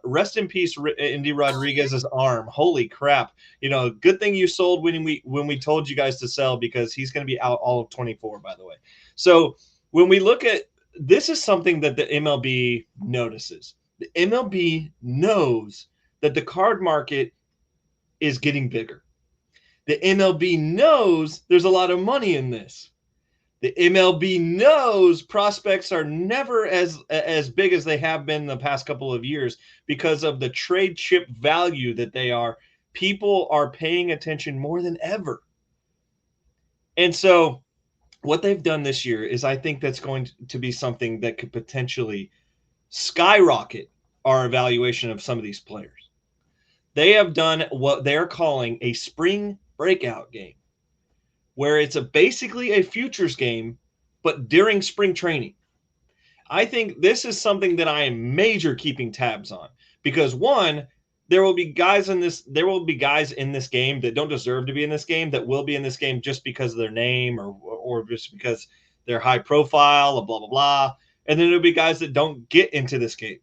rest in peace, Indy Rodriguez's arm. Holy crap. You know, good thing you sold when we told you guys to sell, because he's going to be out all of 24, by the way. So when we look at, this is something that the MLB notices. The MLB knows that the card market is getting bigger. The MLB knows there's a lot of money in this. The MLB knows prospects are never as big as they have been in the past couple of years because of the trade chip value that they are. People are paying attention more than ever. And so what they've done this year is I think that's going to be something that could potentially skyrocket our evaluation of some of these players. They have done what they're calling a spring breakout game, where it's basically a futures game, but during spring training. I think this is something that I am major keeping tabs on because one, there will be guys in this game that don't deserve to be in this game that will be in this game just because of their name or just because they're high profile, blah, blah, blah. And then there'll be guys that don't get into this game.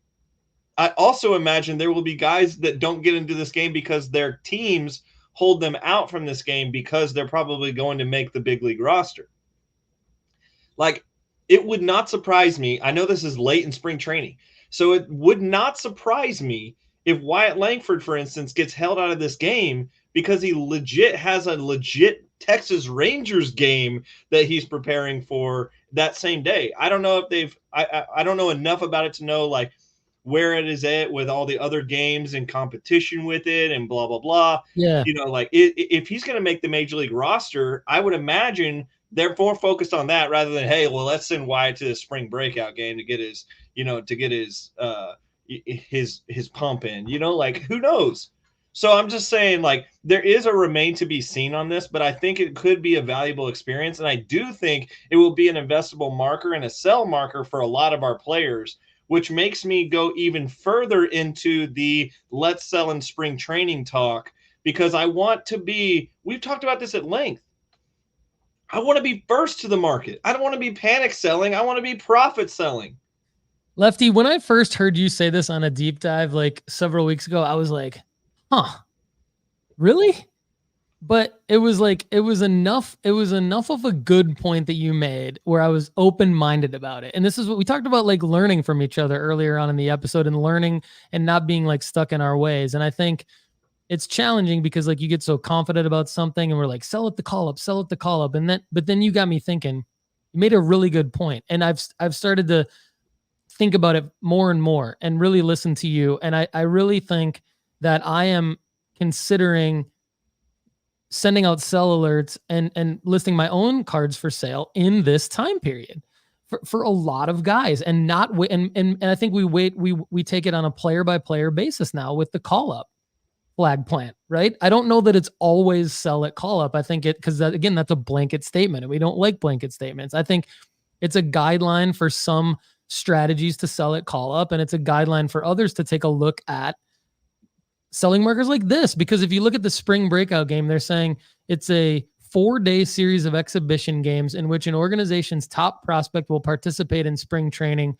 I also imagine there will be guys that don't get into this game because their teams hold them out from this game because they're probably going to make the big league roster. Like, it would not surprise me. I know this is late in spring training, so it would not surprise me if Wyatt Langford, for instance, gets held out of this game because he legit has a legit Texas Rangers game that he's preparing for that same day. I don't know if I don't know enough about it to know like where it is at with all the other games and competition with it and blah, blah, blah. Yeah. You know, like if he's going to make the major league roster, I would imagine they're more focused on that rather than, hey, well, let's send Wyatt to the spring breakout game to get his, his pump in, like who knows? So I'm just saying, like, there is a remain to be seen on this, but I think it could be a valuable experience. And I do think it will be an investable marker and a sell marker for a lot of our players, which makes me go even further into the let's sell in spring training talk, because I want to be, we've talked about this at length. I want to be first to the market. I don't want to be panic selling. I want to be profit selling. Lefty, when I first heard you say this on a deep dive like several weeks ago, I was like, huh, really? But it was enough of a good point that you made where I was open-minded about it. And this is what we talked about, like learning from each other earlier on in the episode and learning and not being like stuck in our ways. And I think it's challenging because like you get so confident about something and we're like, sell it the call up. But then you got me thinking, you made a really good point. And I've started to think about it more and more and really listen to you. And I really think that I am considering sending out sell alerts and listing my own cards for sale in this time period for a lot of guys, and not wait. And I think we take it on a player by player basis now with the call up flag plant, right? I don't know that it's always sell at call up. I think because again, that's a blanket statement and we don't like blanket statements. I think it's a guideline for some strategies to sell at call up, and it's a guideline for others to take a look at selling markers like this. Because if you look at the spring breakout game, they're saying it's a 4-day series of exhibition games in which an organization's top prospect will participate in spring training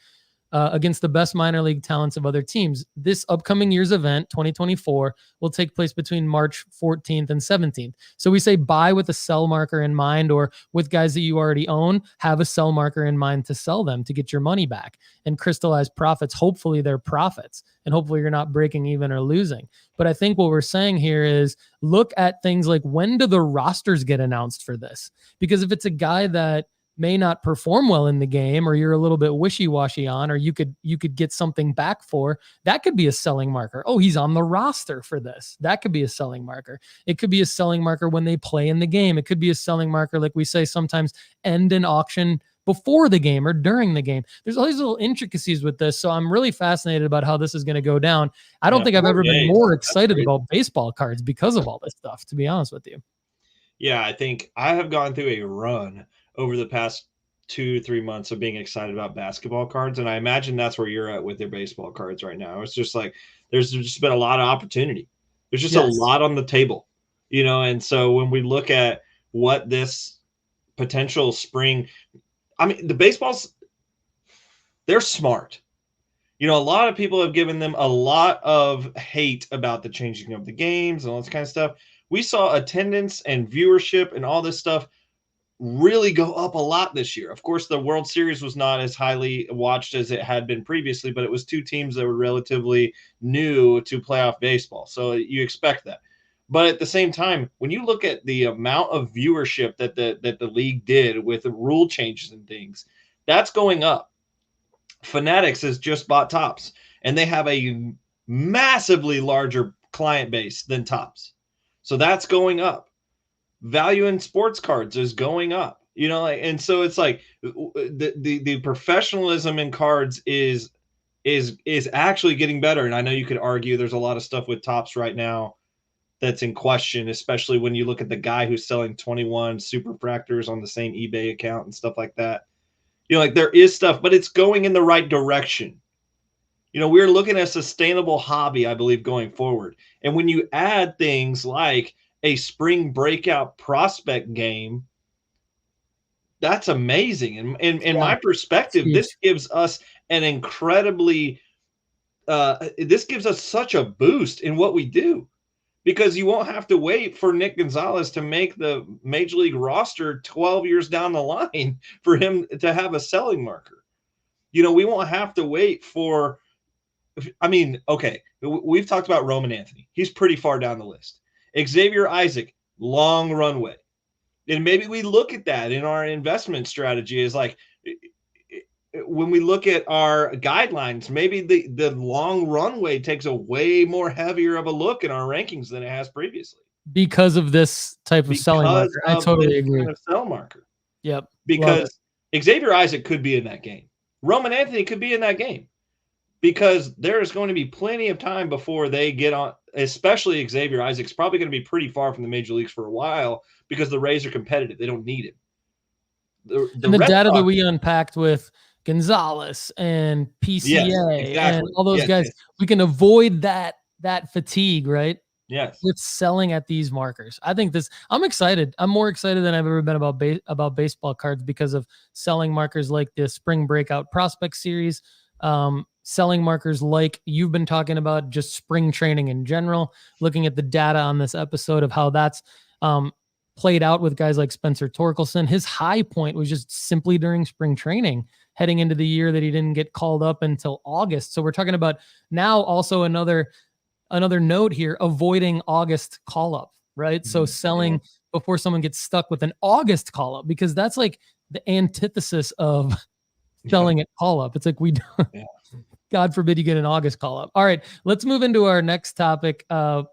against the best minor league talents of other teams. This upcoming year's event, 2024, will take place between March 14th and 17th. So we say buy with a sell marker in mind, or with guys that you already own, have a sell marker in mind to sell them to get your money back and crystallize profits. Hopefully they're profits, and hopefully you're not breaking even or losing. But I think what we're saying here is look at things like, when do the rosters get announced for this? Because if it's a guy that may not perform well in the game, or you're a little bit wishy-washy on, or you could get something back for, that could be a selling marker. Oh, he's on the roster for this. That could be a selling marker. It could be a selling marker when they play in the game. It could be a selling marker, like we say sometimes, end an auction before the game or during the game. There's all these little intricacies with this. So I'm really fascinated about how this is going to go down. I don't think I've ever been more excited about baseball cards because of all this stuff, to be honest with you. Yeah, I think I have gone through a run over the past 2 to 3 months of being excited about basketball cards. And I imagine that's where you're at with your baseball cards right now. It's just like, there's just been a lot of opportunity. There's just a lot on the table, And so when we look at what this potential spring, I mean, the baseballs, they're smart. A lot of people have given them a lot of hate about the changing of the games and all this kind of stuff. We saw attendance and viewership and all this stuff really go up a lot this year. Of course, the World Series was not as highly watched as it had been previously, but it was two teams that were relatively new to playoff baseball. So you expect that. But at the same time, when you look at the amount of viewership that the league did with the rule changes and things, that's going up. Fanatics has just bought Topps, and they have a massively larger client base than Topps. So that's going up. Value in sports cards is going up, and so it's like the professionalism in cards is actually getting better. And I know you could argue there's a lot of stuff with Topps right now that's in question, especially when you look at the guy who's selling 21 superfractors on the same eBay account and stuff like that. Like there is stuff, but it's going in the right direction. We're looking at a sustainable hobby, I believe, going forward. And when you add things like a spring breakout prospect game, that's amazing. And in my perspective, this gives us an incredibly this gives us such a boost in what we do, because you won't have to wait for Nick Gonzalez to make the major league roster 12 years down the line for him to have a selling marker. We won't have to wait for, okay, we've talked about Roman Anthony. He's pretty far down the list. Xavier Isaac, long runway. And maybe we look at that in our investment strategy as like, when we look at our guidelines, maybe the long runway takes a way more heavier of a look in our rankings than it has previously. Because of this type of selling marker. I totally agree. Kind of sell marker. Yep. Because Xavier Isaac could be in that game. Roman Anthony could be in that game. Because there's going to be plenty of time before they get on, especially Xavier Isaac's probably going to be pretty far from the major leagues for a while because the Rays are competitive. They don't need him. The data that we unpacked with Gonzalez and PCA and all those guys, we can avoid that fatigue, right? Yes. With selling at these markers. I think I'm excited. I'm more excited than I've ever been about baseball cards because of selling markers like this spring breakout prospect series. Selling markers like you've been talking about, just spring training in general, looking at the data on this episode of how that's played out with guys like Spencer Torkelson. His high point was just simply during spring training, heading into the year that he didn't get called up until August. So we're talking about now also another note here, avoiding August call up, right? So selling before someone gets stuck with an August call up, because that's like the antithesis of selling at call up. It's like we don't. God forbid you get an August call up. All right, let's move into our next topic,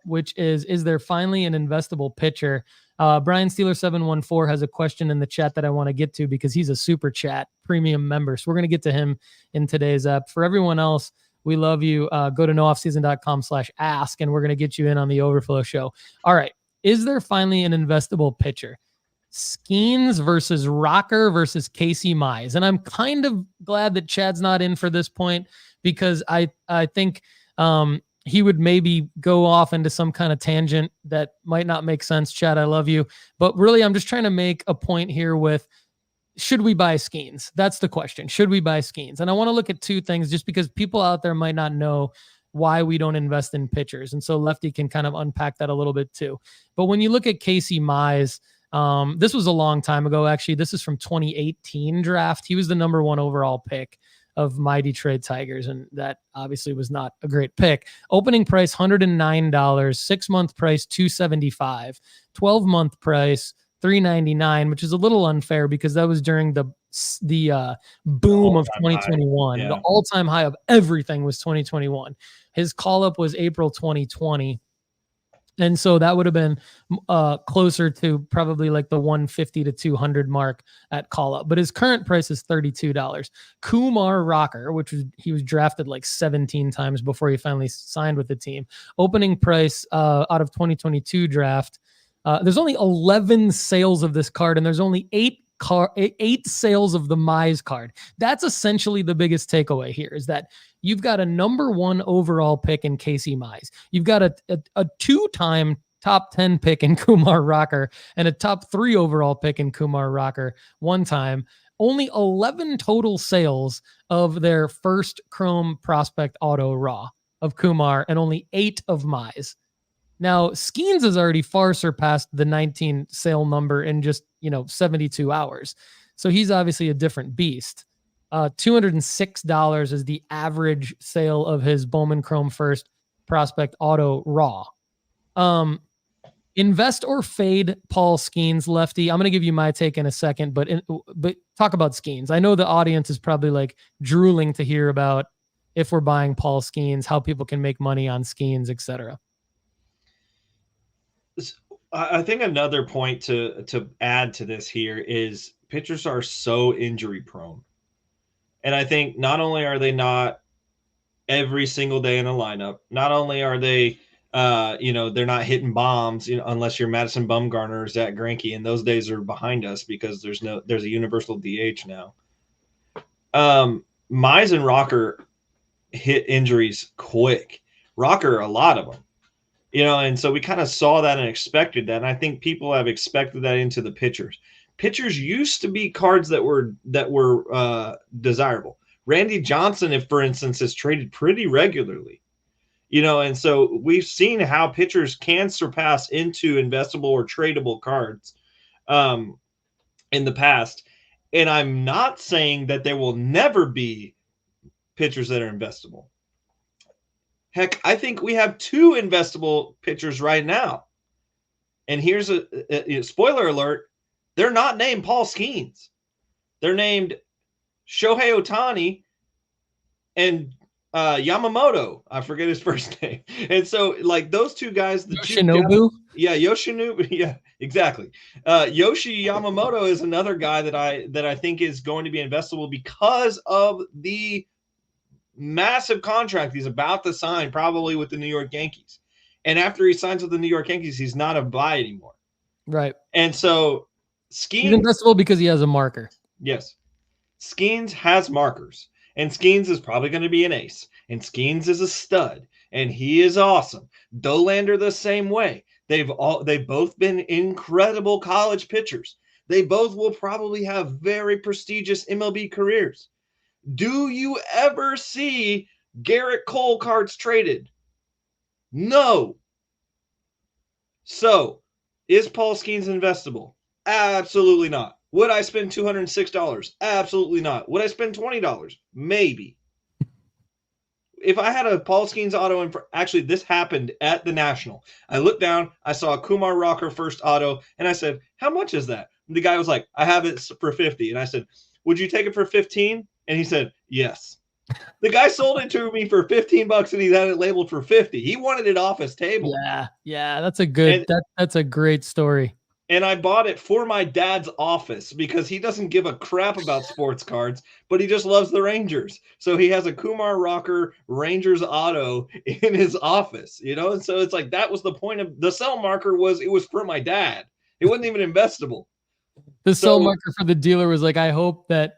which is there finally an investable pitcher? Brian Steeler 714 has a question in the chat that I want to get to because he's a super chat premium member. So we're going to get to him in today's app. For everyone else, we love you. Go to nooffseason.com/ask, and we're going to get you in on the Overflow show. All right, is there finally an investable pitcher? Skenes versus Rocker versus Casey Mize. And I'm kind of glad that Chad's not in for this point, because I think he would maybe go off into some kind of tangent that might not make sense. Chad, I love you. But really, I'm just trying to make a point here with, should we buy Skenes? That's the question. Should we buy Skenes? And I want to look at two things just because people out there might not know why we don't invest in pitchers. And so Lefty can kind of unpack that a little bit too. But when you look at Casey Mize, this was a long time ago. Actually, this is from 2018 draft. He was the number 1 overall pick of my Detroit Tigers, and that obviously was not a great pick. Opening price $109, 6-month price $275, 12-month price $399, which is a little unfair because that was during the boom of 2021. The all-time high of everything was 2021. His call-up was April 2020. And so that would have been closer to probably like the 150 to 200 mark at call up. But his current price is $32. Kumar Rocker, he was drafted like 17 times before he finally signed with the team. Opening price out of 2022 draft. There's only 11 sales of this card, and there's only 8 sales of the Mize card. That's essentially the biggest takeaway here, is that you've got a number 1 overall pick in Casey Mize. You've got a 2-time top 10 pick in Kumar Rocker and a top 3 overall pick in Kumar Rocker 1 time. Only 11 total sales of their first Chrome Prospect Auto Raw of Kumar, and only 8 of Mize. Now, Skenes has already far surpassed the 19 sale number in just, 72 hours. So he's obviously a different beast. $206 is the average sale of his Bowman Chrome First Prospect Auto Raw. Invest or fade Paul Skenes, Lefty. I'm going to give you my take in a second, but talk about Skenes. I know the audience is probably like drooling to hear about if we're buying Paul Skenes, how people can make money on Skenes, etc. I think another point to add to this here is pitchers are so injury prone. And I think not only are they not every single day in the lineup, not only are they, they're not hitting bombs, unless you're Madison Bumgarner or Zach Greinke, and those days are behind us because there's a universal DH now. Mize and Rocker hit injuries quick. Rocker, a lot of them. And so we kind of saw that and expected that. And I think people have expected that into the pitchers. Pitchers used to be cards that were desirable. Randy Johnson, if for instance, is traded pretty regularly, and so we've seen how pitchers can surpass into investable or tradable cards in the past. And I'm not saying that there will never be pitchers that are investable. Heck, I think we have 2 investable pitchers right now. And here's a spoiler alert. They're not named Paul Skenes. They're named Shohei Ohtani and Yamamoto. I forget his first name. And so, like, those 2 guys. Yoshinobu? Yoshinobu. Yeah, exactly. Yoshi Yamamoto is another guy that I think is going to be investable because of the massive contract he's about to sign, probably with the New York Yankees. And after he signs with the New York Yankees, he's not a buy anymore. Right. And so Skenes, he's investable because he has a marker. Yes. Skenes has markers. And Skenes is probably going to be an ace. And Skenes is a stud. And he is awesome. Dolander the same way. They've both been incredible college pitchers. They both will probably have very prestigious MLB careers. Do you ever see Garrett Cole cards traded? No. So, is Paul Skenes investable? Absolutely not. Would I spend $206? Absolutely not. Would I spend $20? Maybe. If I had a Paul Skenes auto, actually, this happened at the National. I looked down, I saw a Kumar Rocker first auto, and I said, how much is that? And the guy was like, I have it for 50. And I said, would you take it for 15? And he said, yes. The guy sold it to me for $15 and he had it labeled for 50. He wanted it off his table. Yeah. That's a good, that's a great story. And I bought it for my dad's office because he doesn't give a crap about sports cards, but he just loves the Rangers. So he has a Kumar Rocker Rangers auto in his office, And so it's like, that was the point of the sell marker it was for my dad. It wasn't even investable. The sell marker for the dealer was like, I hope that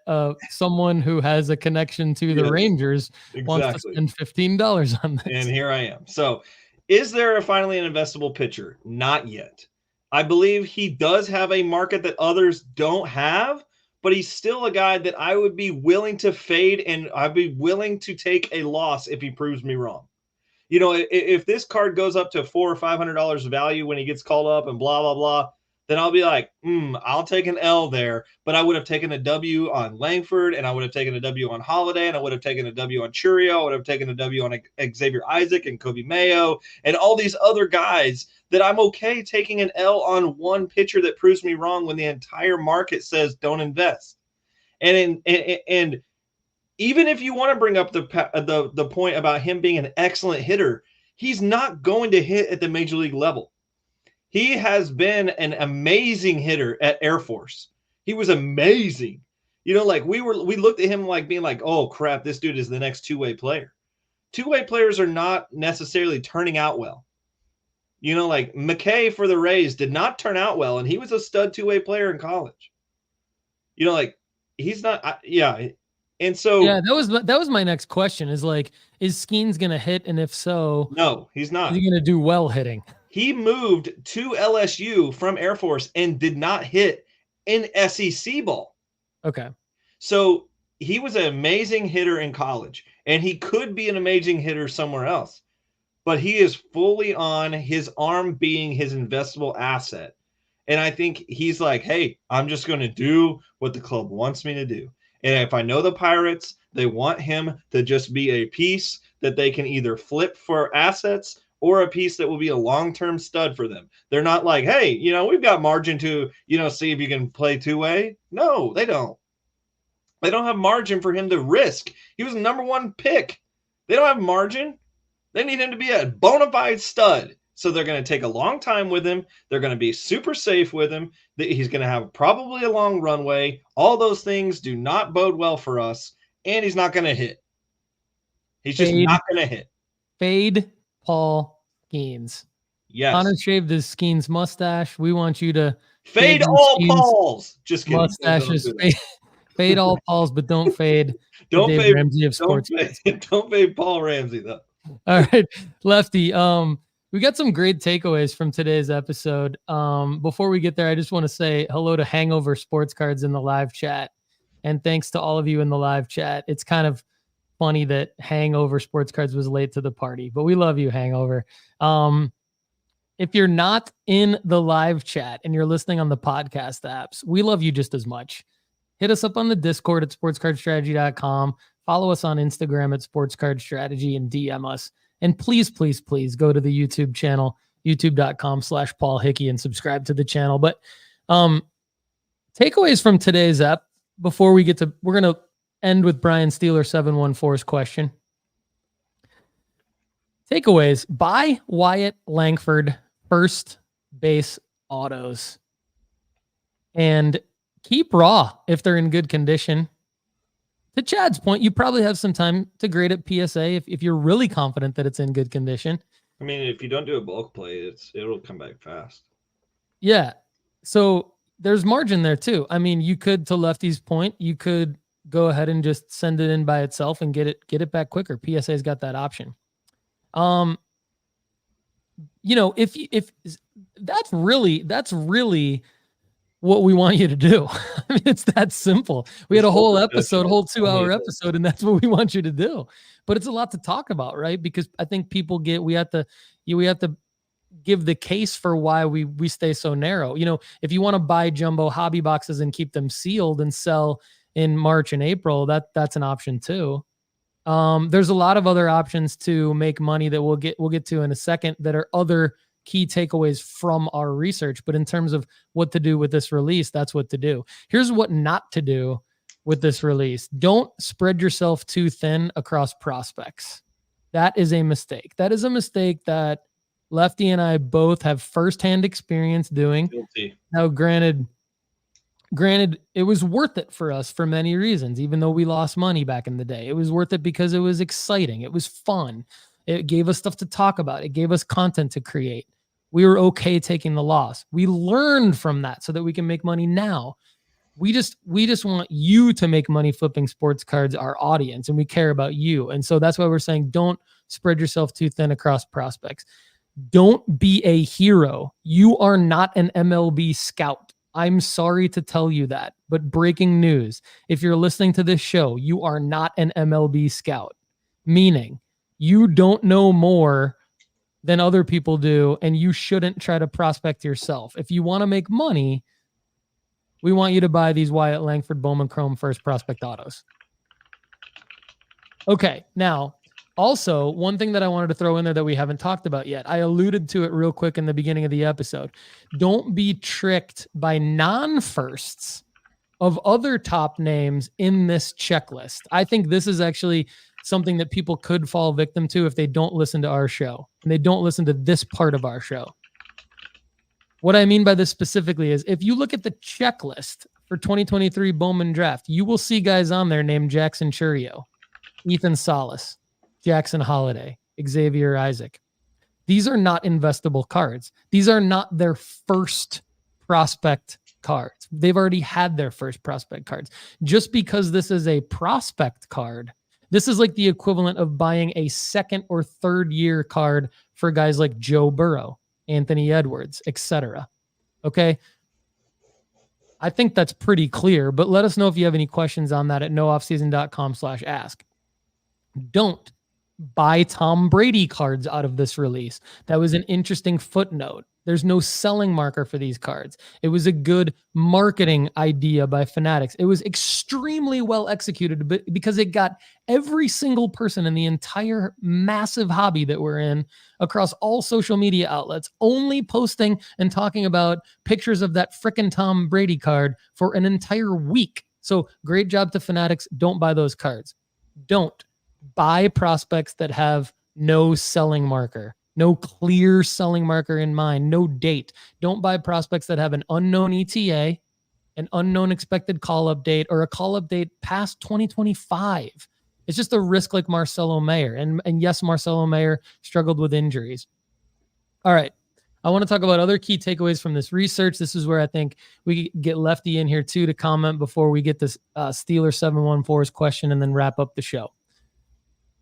someone who has a connection to the Rangers wants to spend $15 on this. And here I am. So is there finally an investable pitcher? Not yet. I believe he does have a market that others don't have, but he's still a guy that I would be willing to fade, and I'd be willing to take a loss if he proves me wrong. If this card goes up to $400 or $500 value when he gets called up and blah, blah, blah, then I'll be like, I'll take an L there, but I would have taken a W on Langford, and I would have taken a W on Holiday, and I would have taken a W on Churio, I would have taken a W on Xavier Isaac and Kobe Mayo, and all these other guys that I'm okay taking an L on one pitcher that proves me wrong when the entire market says don't invest. And even if you want to bring up the point about him being an excellent hitter, he's not going to hit at the major league level. He has been an amazing hitter at Air Force. He was amazing. We looked at him like being like, oh crap, this dude is the next two-way player. Two-way players are not necessarily turning out well. Like McKee for the Rays did not turn out well, and he was a stud two-way player in college. He's not. And so that was my next question. Is Skenes gonna hit, and if so, no, he's not. Is he gonna do well hitting? He moved to LSU from Air Force and did not hit in SEC ball. Okay. So he was an amazing hitter in college, and he could be an amazing hitter somewhere else. but he is fully on his arm being his investable asset. And I think he's like, hey, I'm just going to do what the club wants me to do. And if I know the Pirates, they want him to just be a piece that they can either flip for assets or a piece that will be a long-term stud for them. They're not like, hey, we've got margin to, see if you can play two-way. No, they don't. They don't have margin for him to risk. He was the number one pick. They don't have margin. They need him to be a bona fide stud. So they're going to take a long time with him. They're going to be super safe with him. He's going to have probably a long runway. All those things do not bode well for us. And he's not going to hit. He's just not going to hit. Fade Paul Skenes. Yes. Connor shaved his Skenes mustache. We want you to fade all Skenes Pauls. Just kidding. Mustaches. Fade all Pauls, but don't fade. Don't Dave fade Ramsey of sports. Don't fade Paul Ramsey though. All right, Lefty. We got some great takeaways from today's episode. Before we get there, I just want to say hello to Hangover Sports Cards in the live chat, and thanks to all of you in the live chat. It's kind of funny that Hangover Sports Cards was late to the party, but we love you, Hangover. If you're not in the live chat and you're listening on the podcast apps, we love you just as much. Hit us up on the Discord at sportscardstrategy.com. Follow us on Instagram at sportscardstrategy and DM us. And please, please, please go to the YouTube channel, youtube.com/Paul Hickey, and subscribe to the channel. But takeaways from today's app before we get to, we're going to end with Brian Steeler 714's question. Takeaways: buy Wyatt Langford first base autos and keep raw if they're in good condition. To Chad's point, you probably have some time to grade at PSA if you're really confident that it's in good condition. I mean, if you don't do a bulk play, it'll come back fast. Yeah. So there's margin there too. I mean, you could, to Lefty's point, you could go ahead and just send it in by itself and get it back quicker. PSA's got that option. If that's really what we want you to do. I mean, it's that simple. We had a whole 2-hour episode, and that's what we want you to do. But it's a lot to talk about, right? Because I think people we have to give the case for why we stay so narrow. If you want to buy jumbo hobby boxes and keep them sealed and sell in March and April, that's an option too. There's a lot of other options to make money that we'll get to in a second that are other key takeaways from our research. But in terms of what to do with this release, that's what to do. Here's what not to do with this release. Don't spread yourself too thin across prospects. That is a mistake. That is a mistake that Lefty and I both have firsthand experience doing. Guilty. Now, granted, it was worth it for us for many reasons, even though we lost money back in the day. It was worth it because it was exciting. It was fun. It gave us stuff to talk about. It gave us content to create. We were okay taking the loss. We learned from that so that we can make money now. We just want you to make money flipping sports cards, our audience, and we care about you. And so that's why we're saying don't spread yourself too thin across prospects. Don't be a hero. You are not an MLB scout. I'm sorry to tell you that, but breaking news. If you're listening to this show, you are not an MLB scout, meaning you don't know more than other people do, and you shouldn't try to prospect yourself. If you want to make money, we want you to buy these Wyatt Langford Bowman Chrome First Prospect Autos. Okay, now, also, one thing that I wanted to throw in there that we haven't talked about yet, I alluded to it real quick in the beginning of the episode. Don't be tricked by non-firsts of other top names in this checklist. I think this is actually something that people could fall victim to if they don't listen to our show and they don't listen to this part of our show. What I mean by this specifically is if you look at the checklist for 2023 Bowman Draft, you will see guys on there named Jackson Churio, Ethan Salas, Jackson Holiday, Xavier Isaac. These are not investable cards. These are not their first prospect cards. They've already had their first prospect cards. Just because this is a prospect card, this is like the equivalent of buying a second or third year card for guys like Joe Burrow, Anthony Edwards, etc. Okay? I think that's pretty clear, but let us know if you have any questions on that at nooffseason.com/ask. Don't buy Tom Brady cards out of this release. That was an interesting footnote. There's no selling marker for these cards. It was a good marketing idea by Fanatics. It was extremely well executed because it got every single person in the entire massive hobby that we're in across all social media outlets only posting and talking about pictures of that frickin' Tom Brady card for an entire week. So great job to Fanatics. Don't buy those cards. Don't buy prospects that have no selling marker. No clear selling marker in mind, no date. Don't buy prospects that have an unknown ETA, an unknown expected call-up date, or a call-up date past 2025. It's just a risk like Marcelo Mayer. And yes, Marcelo Mayer struggled with injuries. All right. I want to talk about other key takeaways from this research. This is where I think we get Lefty in here too to comment before we get this Steeler 714's question and then wrap up the show.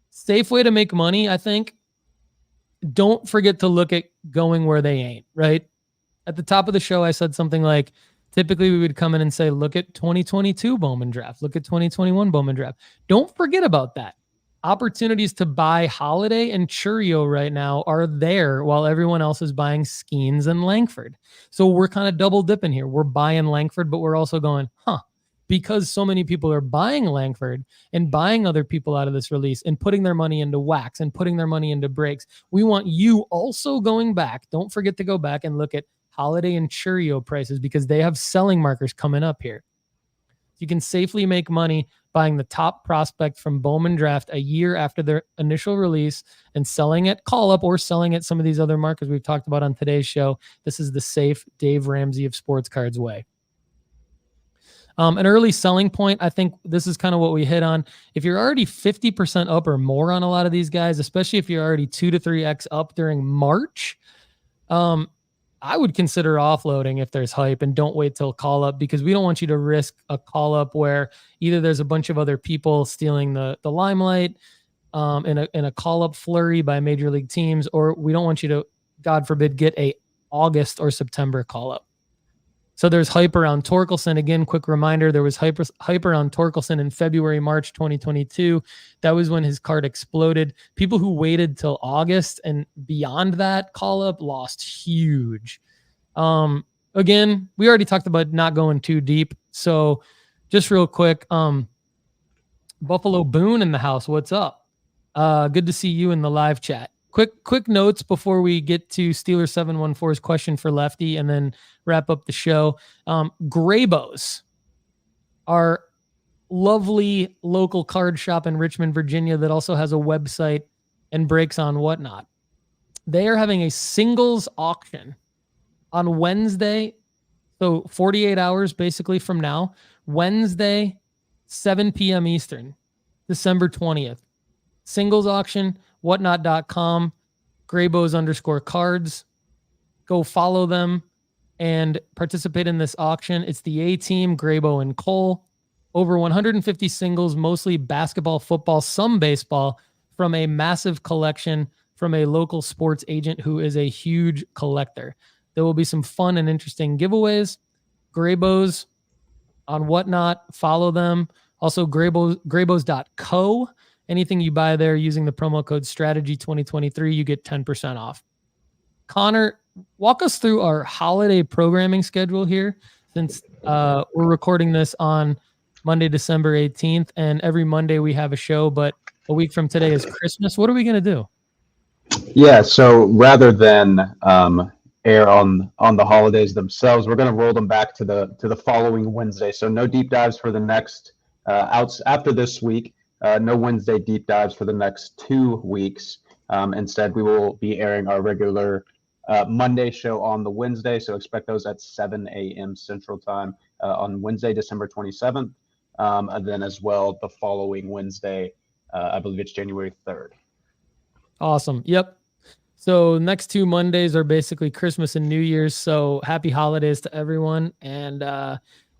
Safe way to make money, I think. Don't forget to look at going where they ain't, right? At the top of the show, I said something like, typically we would come in and say, look at 2022 Bowman draft, look at 2021 Bowman draft. Don't forget about that. Opportunities to buy Holiday and Churio right now are there while everyone else is buying Skenes and Langford. So we're kind of double dipping here. We're buying Langford, but we're also going, because so many people are buying Langford and buying other people out of this release and putting their money into wax and putting their money into breaks. We want you also going back. Don't forget to go back and look at Holiday and Churio prices because they have selling markers coming up here. You can safely make money buying the top prospect from Bowman draft a year after their initial release and selling at call up or selling at some of these other markers we've talked about on today's show. This is the safe Dave Ramsey of sports cards way. An early selling point, I think this is kind of what we hit on. If you're already 50% up or more on a lot of these guys, especially if you're already 2 to 3x up during March, I would consider offloading if there's hype and don't wait till call up because we don't want you to risk a call up where either there's a bunch of other people stealing the limelight in a call up flurry by major league teams, or we don't want you to, God forbid, get a August or September call up. So there's hype around Torkelson. Again, quick reminder, there was hype around Torkelson in February, March 2022. That was when his card exploded. People who waited till August and beyond that call-up lost huge. Again, we already talked about not going too deep. So just real quick, Buffalo Boone in the house, what's up? Good to see you in the live chat. Quick notes before we get to Steeler 714's question for Lefty and then wrap up the show. Graybos, our lovely local card shop in Richmond, Virginia that also has a website and breaks on whatnot. They are having a singles auction on Wednesday, so 48 hours basically from now, Wednesday, 7 p.m. Eastern, December 20th. Singles auction, whatnot.com, Graybos_cards. Go follow them and participate in this auction. It's the A-team, Graybo and Cole. Over 150 singles, mostly basketball, football, some baseball, from a massive collection from a local sports agent who is a huge collector. There will be some fun and interesting giveaways. Graybos on Whatnot, follow them. Also, graybos.co. Anything you buy there using the promo code Strategy 2023, you get 10% off. Connor, walk us through our holiday programming schedule here, since we're recording this on Monday, December 18th, and every Monday we have a show, but a week from today is Christmas. What are we going to do? Yeah, so rather than air on the holidays themselves, we're going to roll them back to the following Wednesday. So no deep dives for the next after this week. No Wednesday deep dives for the next 2 weeks. Instead, we will be airing our regular Monday show on the Wednesday. So expect those at 7 a.m. Central Time on Wednesday, December 27th. And then as well the following Wednesday, I believe it's January 3rd. Awesome. Yep. So next 2 Mondays are basically Christmas and New Year's. So happy holidays to everyone. And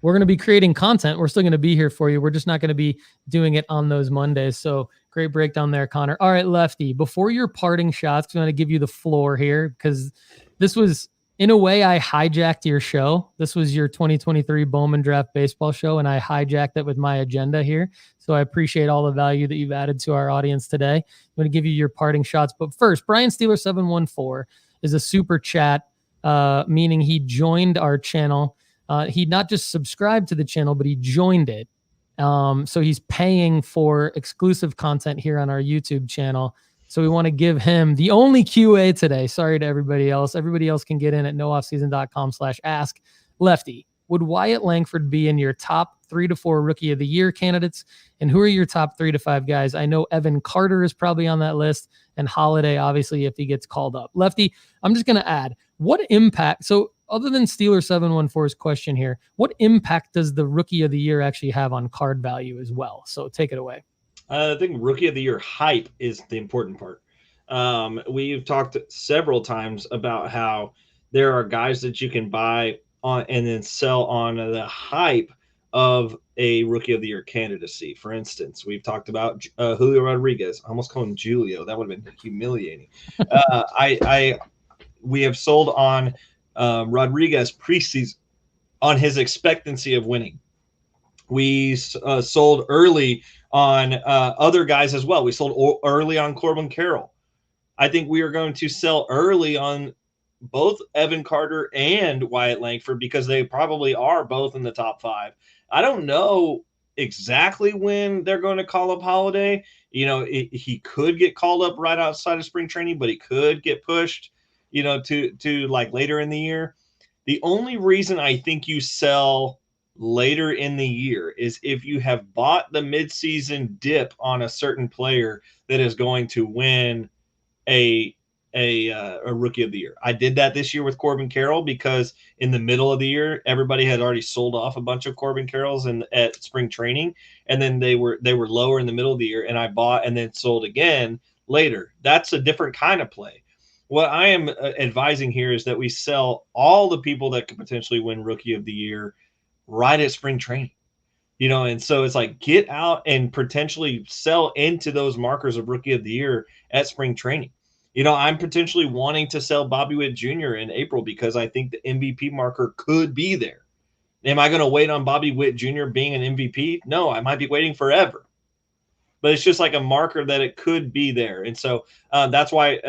we're going to be creating content. We're still going to be here for you. We're just not going to be doing it on those Mondays. So great breakdown there, Connor. All right, Lefty, before your parting shots, I'm going to give you the floor here because this was in a way, I hijacked your show. This was your 2023 Bowman Draft Baseball show, and I hijacked it with my agenda here. So I appreciate all the value that you've added to our audience today. I'm going to give you your parting shots. But first, Brian Steeler 714 is a super chat, meaning he joined our channel. He not just subscribed to the channel, but he joined it. So he's paying for exclusive content here on our YouTube channel. So we want to give him the only QA today. Sorry to everybody else. Everybody else can get in at nooffseason.com/ask. Lefty, would Wyatt Langford be in your top 3 to 4 rookie of the year candidates? And who are your top 3 to 5 guys? I know Evan Carter is probably on that list, and Holiday, obviously, if he gets called up. Lefty, I'm just going to add, what impact? So other than Steeler 714's question here, what impact does the rookie of the year actually have on card value as well? So take it away. I think rookie of the year hype is the important part. We've talked several times about how there are guys that you can buy on and then sell on the hype of a rookie of the year candidacy. For instance, we've talked about Julio Rodriguez. I almost called him Julio. That would have been humiliating. We have sold on Rodriguez preseason on his expectancy of winning. We sold early on other guys as well. We sold early on Corbin Carroll. I think we are going to sell early on both Evan Carter and Wyatt Langford because they probably are both in the top 5. I don't know exactly when they're going to call up Holiday. You know, he could get called up right outside of spring training, but he could get pushed, you know, to like later in the year. The only reason I think you sell later in the year is if you have bought the midseason dip on a certain player that is going to win a rookie of the year. I did that this year with Corbin Carroll because in the middle of the year, everybody had already sold off a bunch of Corbin Carrolls at spring training, and then they were lower in the middle of the year, and I bought and then sold again later. That's a different kind of play. What I am advising here is that we sell all the people that could potentially win rookie of the year right at spring training, you know, and so it's like get out and potentially sell into those markers of rookie of the year at spring training. You know, I'm potentially wanting to sell Bobby Witt Jr. in April because I think the MVP marker could be there. Am I going to wait on Bobby Witt Jr. being an MVP? No, I might be waiting forever. But it's just like a marker that it could be there. And so that's why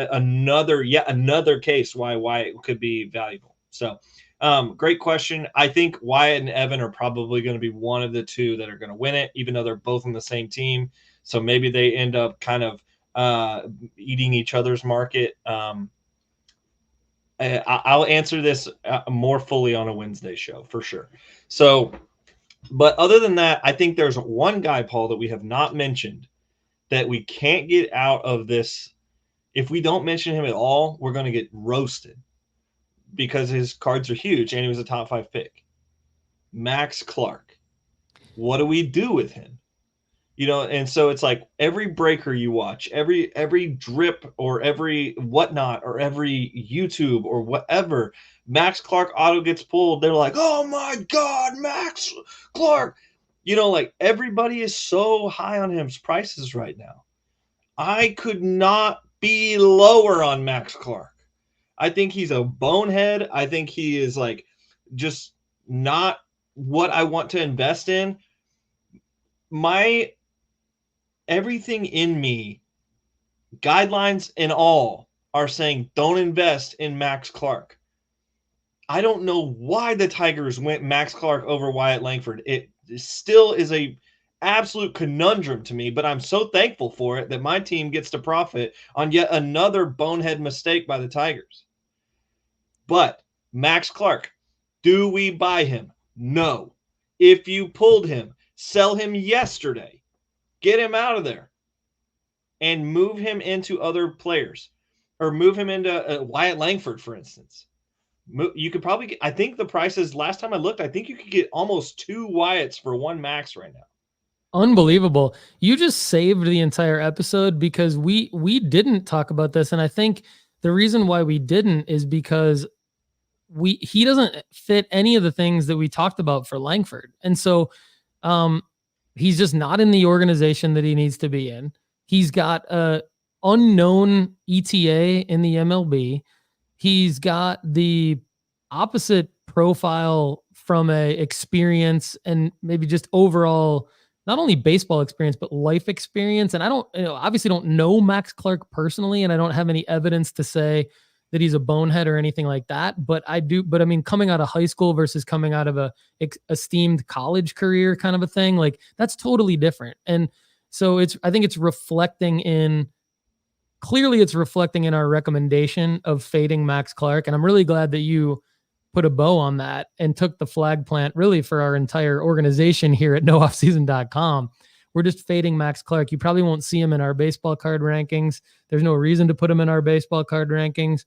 yet another case why it could be valuable. So great question. I think Wyatt and Evan are probably going to be one of the two that are going to win it, even though they're both on the same team. So maybe they end up kind of eating each other's market. I'll answer this more fully on a Wednesday show for sure. So, but other than that, I think there's one guy, Paul, that we have not mentioned that we can't get out of this. If we don't mention him at all, we're going to get roasted because his cards are huge and he was a top 5 pick. Max Clark. What do we do with him? You know, and so it's like every breaker you watch, every drip or every whatnot or every YouTube or whatever, Max Clark auto gets pulled. They're like, oh my God, Max Clark. You know, like everybody is so high on his prices right now. I could not be lower on Max Clark. I think he's a bonehead. I think he is like just not what I want to invest in. Everything in me, guidelines and all, are saying don't invest in Max Clark. I don't know why the Tigers went Max Clark over Wyatt Langford. It still is a absolute conundrum to me, but I'm so thankful for it that my team gets to profit on yet another bonehead mistake by the Tigers. But Max Clark, do we buy him? No. If you pulled him, sell him yesterday. Get him out of there and move him into other players or move him into Wyatt Langford, for instance. You could probably get, I think the prices last time I looked, I think you could get almost 2 Wyatts for 1 Max right now. Unbelievable. You just saved the entire episode because we didn't talk about this. And I think the reason why we didn't is because he doesn't fit any of the things that we talked about for Langford. And so, he's just not in the organization that he needs to be in. He's got a unknown ETA in the MLB. He's got the opposite profile from a experience and maybe just overall, not only baseball experience, but life experience. And I don't, obviously don't know Max Clark personally, and I don't have any evidence to say that he's a bonehead or anything like that. But I mean, coming out of high school versus coming out of a esteemed college career kind of a thing, like that's totally different. And so I think it's reflecting in our recommendation of fading Max Clark. And I'm really glad that you put a bow on that and took the flag plant really for our entire organization here at nooffseason.com. We're just fading Max Clark. You probably won't see him in our baseball card rankings. There's no reason to put him in our baseball card rankings.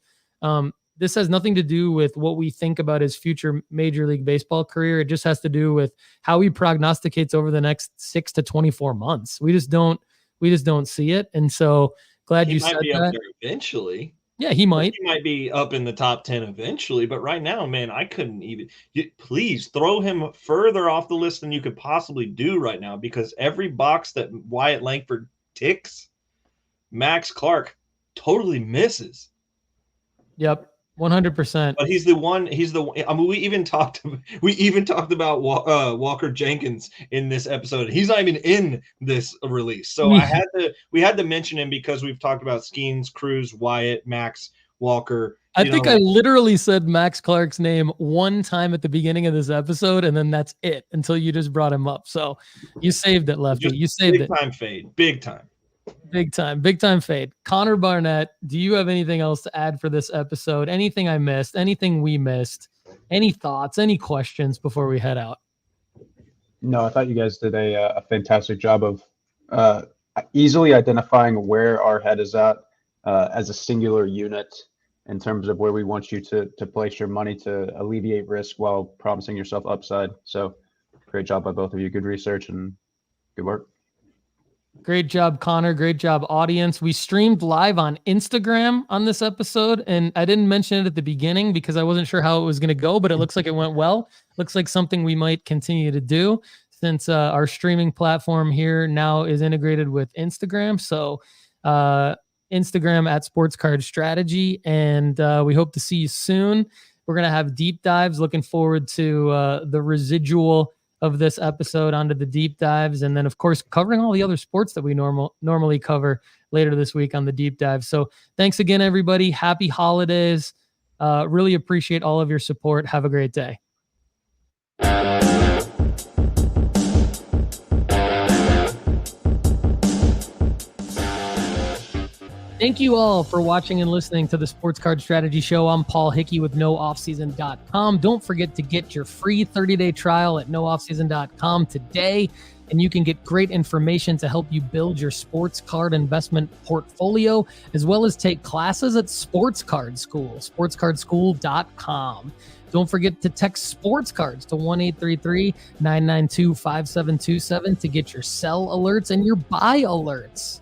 This has nothing to do with what we think about his future Major League Baseball career. It just has to do with how he prognosticates over the next 6 to 24 months. We just don't see it. And so glad you said that. He might be up there eventually. Yeah, he might. He might be up in the top 10 eventually, but right now, man, I couldn't even. Please throw him further off the list than you could possibly do right now, because every box that Wyatt Langford ticks, Max Clark totally misses. Yep, 100%. But he's the one. I mean, we even talked about Walker Jenkins in this episode. He's not even in this release, so we had to mention him because we've talked about Skenes, Cruz, Wyatt, Max, Walker. I think I literally said Max Clark's name one time at the beginning of this episode, and then that's it until you just brought him up. So you saved it, Lefty. You saved it. Big time fade. Big time. Big time fade. Connor Barnett, do you have anything else to add for this episode? Anything I missed? Anything we missed? Any thoughts? Any questions before we head out? No, I thought you guys did a fantastic job of easily identifying where our head is at as a singular unit in terms of where we want you to place your money to alleviate risk while promising yourself upside. So great job by both of you. Good research and good work. Great job, Connor. Great job, audience. We streamed live on Instagram on this episode, and I didn't mention it at the beginning because I wasn't sure how it was going to go, but it looks like it went well. Looks like something we might continue to do since our streaming platform here now is integrated with Instagram. So Instagram at Sports Card Strategy, and we hope to see you soon. We're going to have deep dives. Looking forward to the residual of this episode onto the deep dives, and then of course covering all the other sports that we normally cover later this week on the deep dive. So thanks again, everybody. Happy holidays. Really appreciate all of your support. Have a great day. Thank you all for watching and listening to the Sports Card Strategy Show. I'm Paul Hickey with nooffseason.com. Don't forget to get your free 30-day trial at nooffseason.com today, and you can get great information to help you build your sports card investment portfolio, as well as take classes at Sports Card School, sportscardschool.com. Don't forget to text sports cards to 1-833-992-5727 to get your sell alerts and your buy alerts.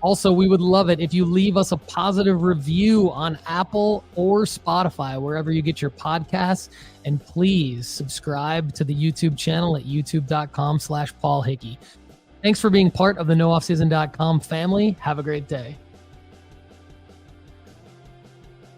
Also, we would love it if you leave us a positive review on Apple or Spotify, wherever you get your podcasts. And please subscribe to the YouTube channel at youtube.com/Paul Hickey. Thanks for being part of the nooffseason.com family. Have a great day.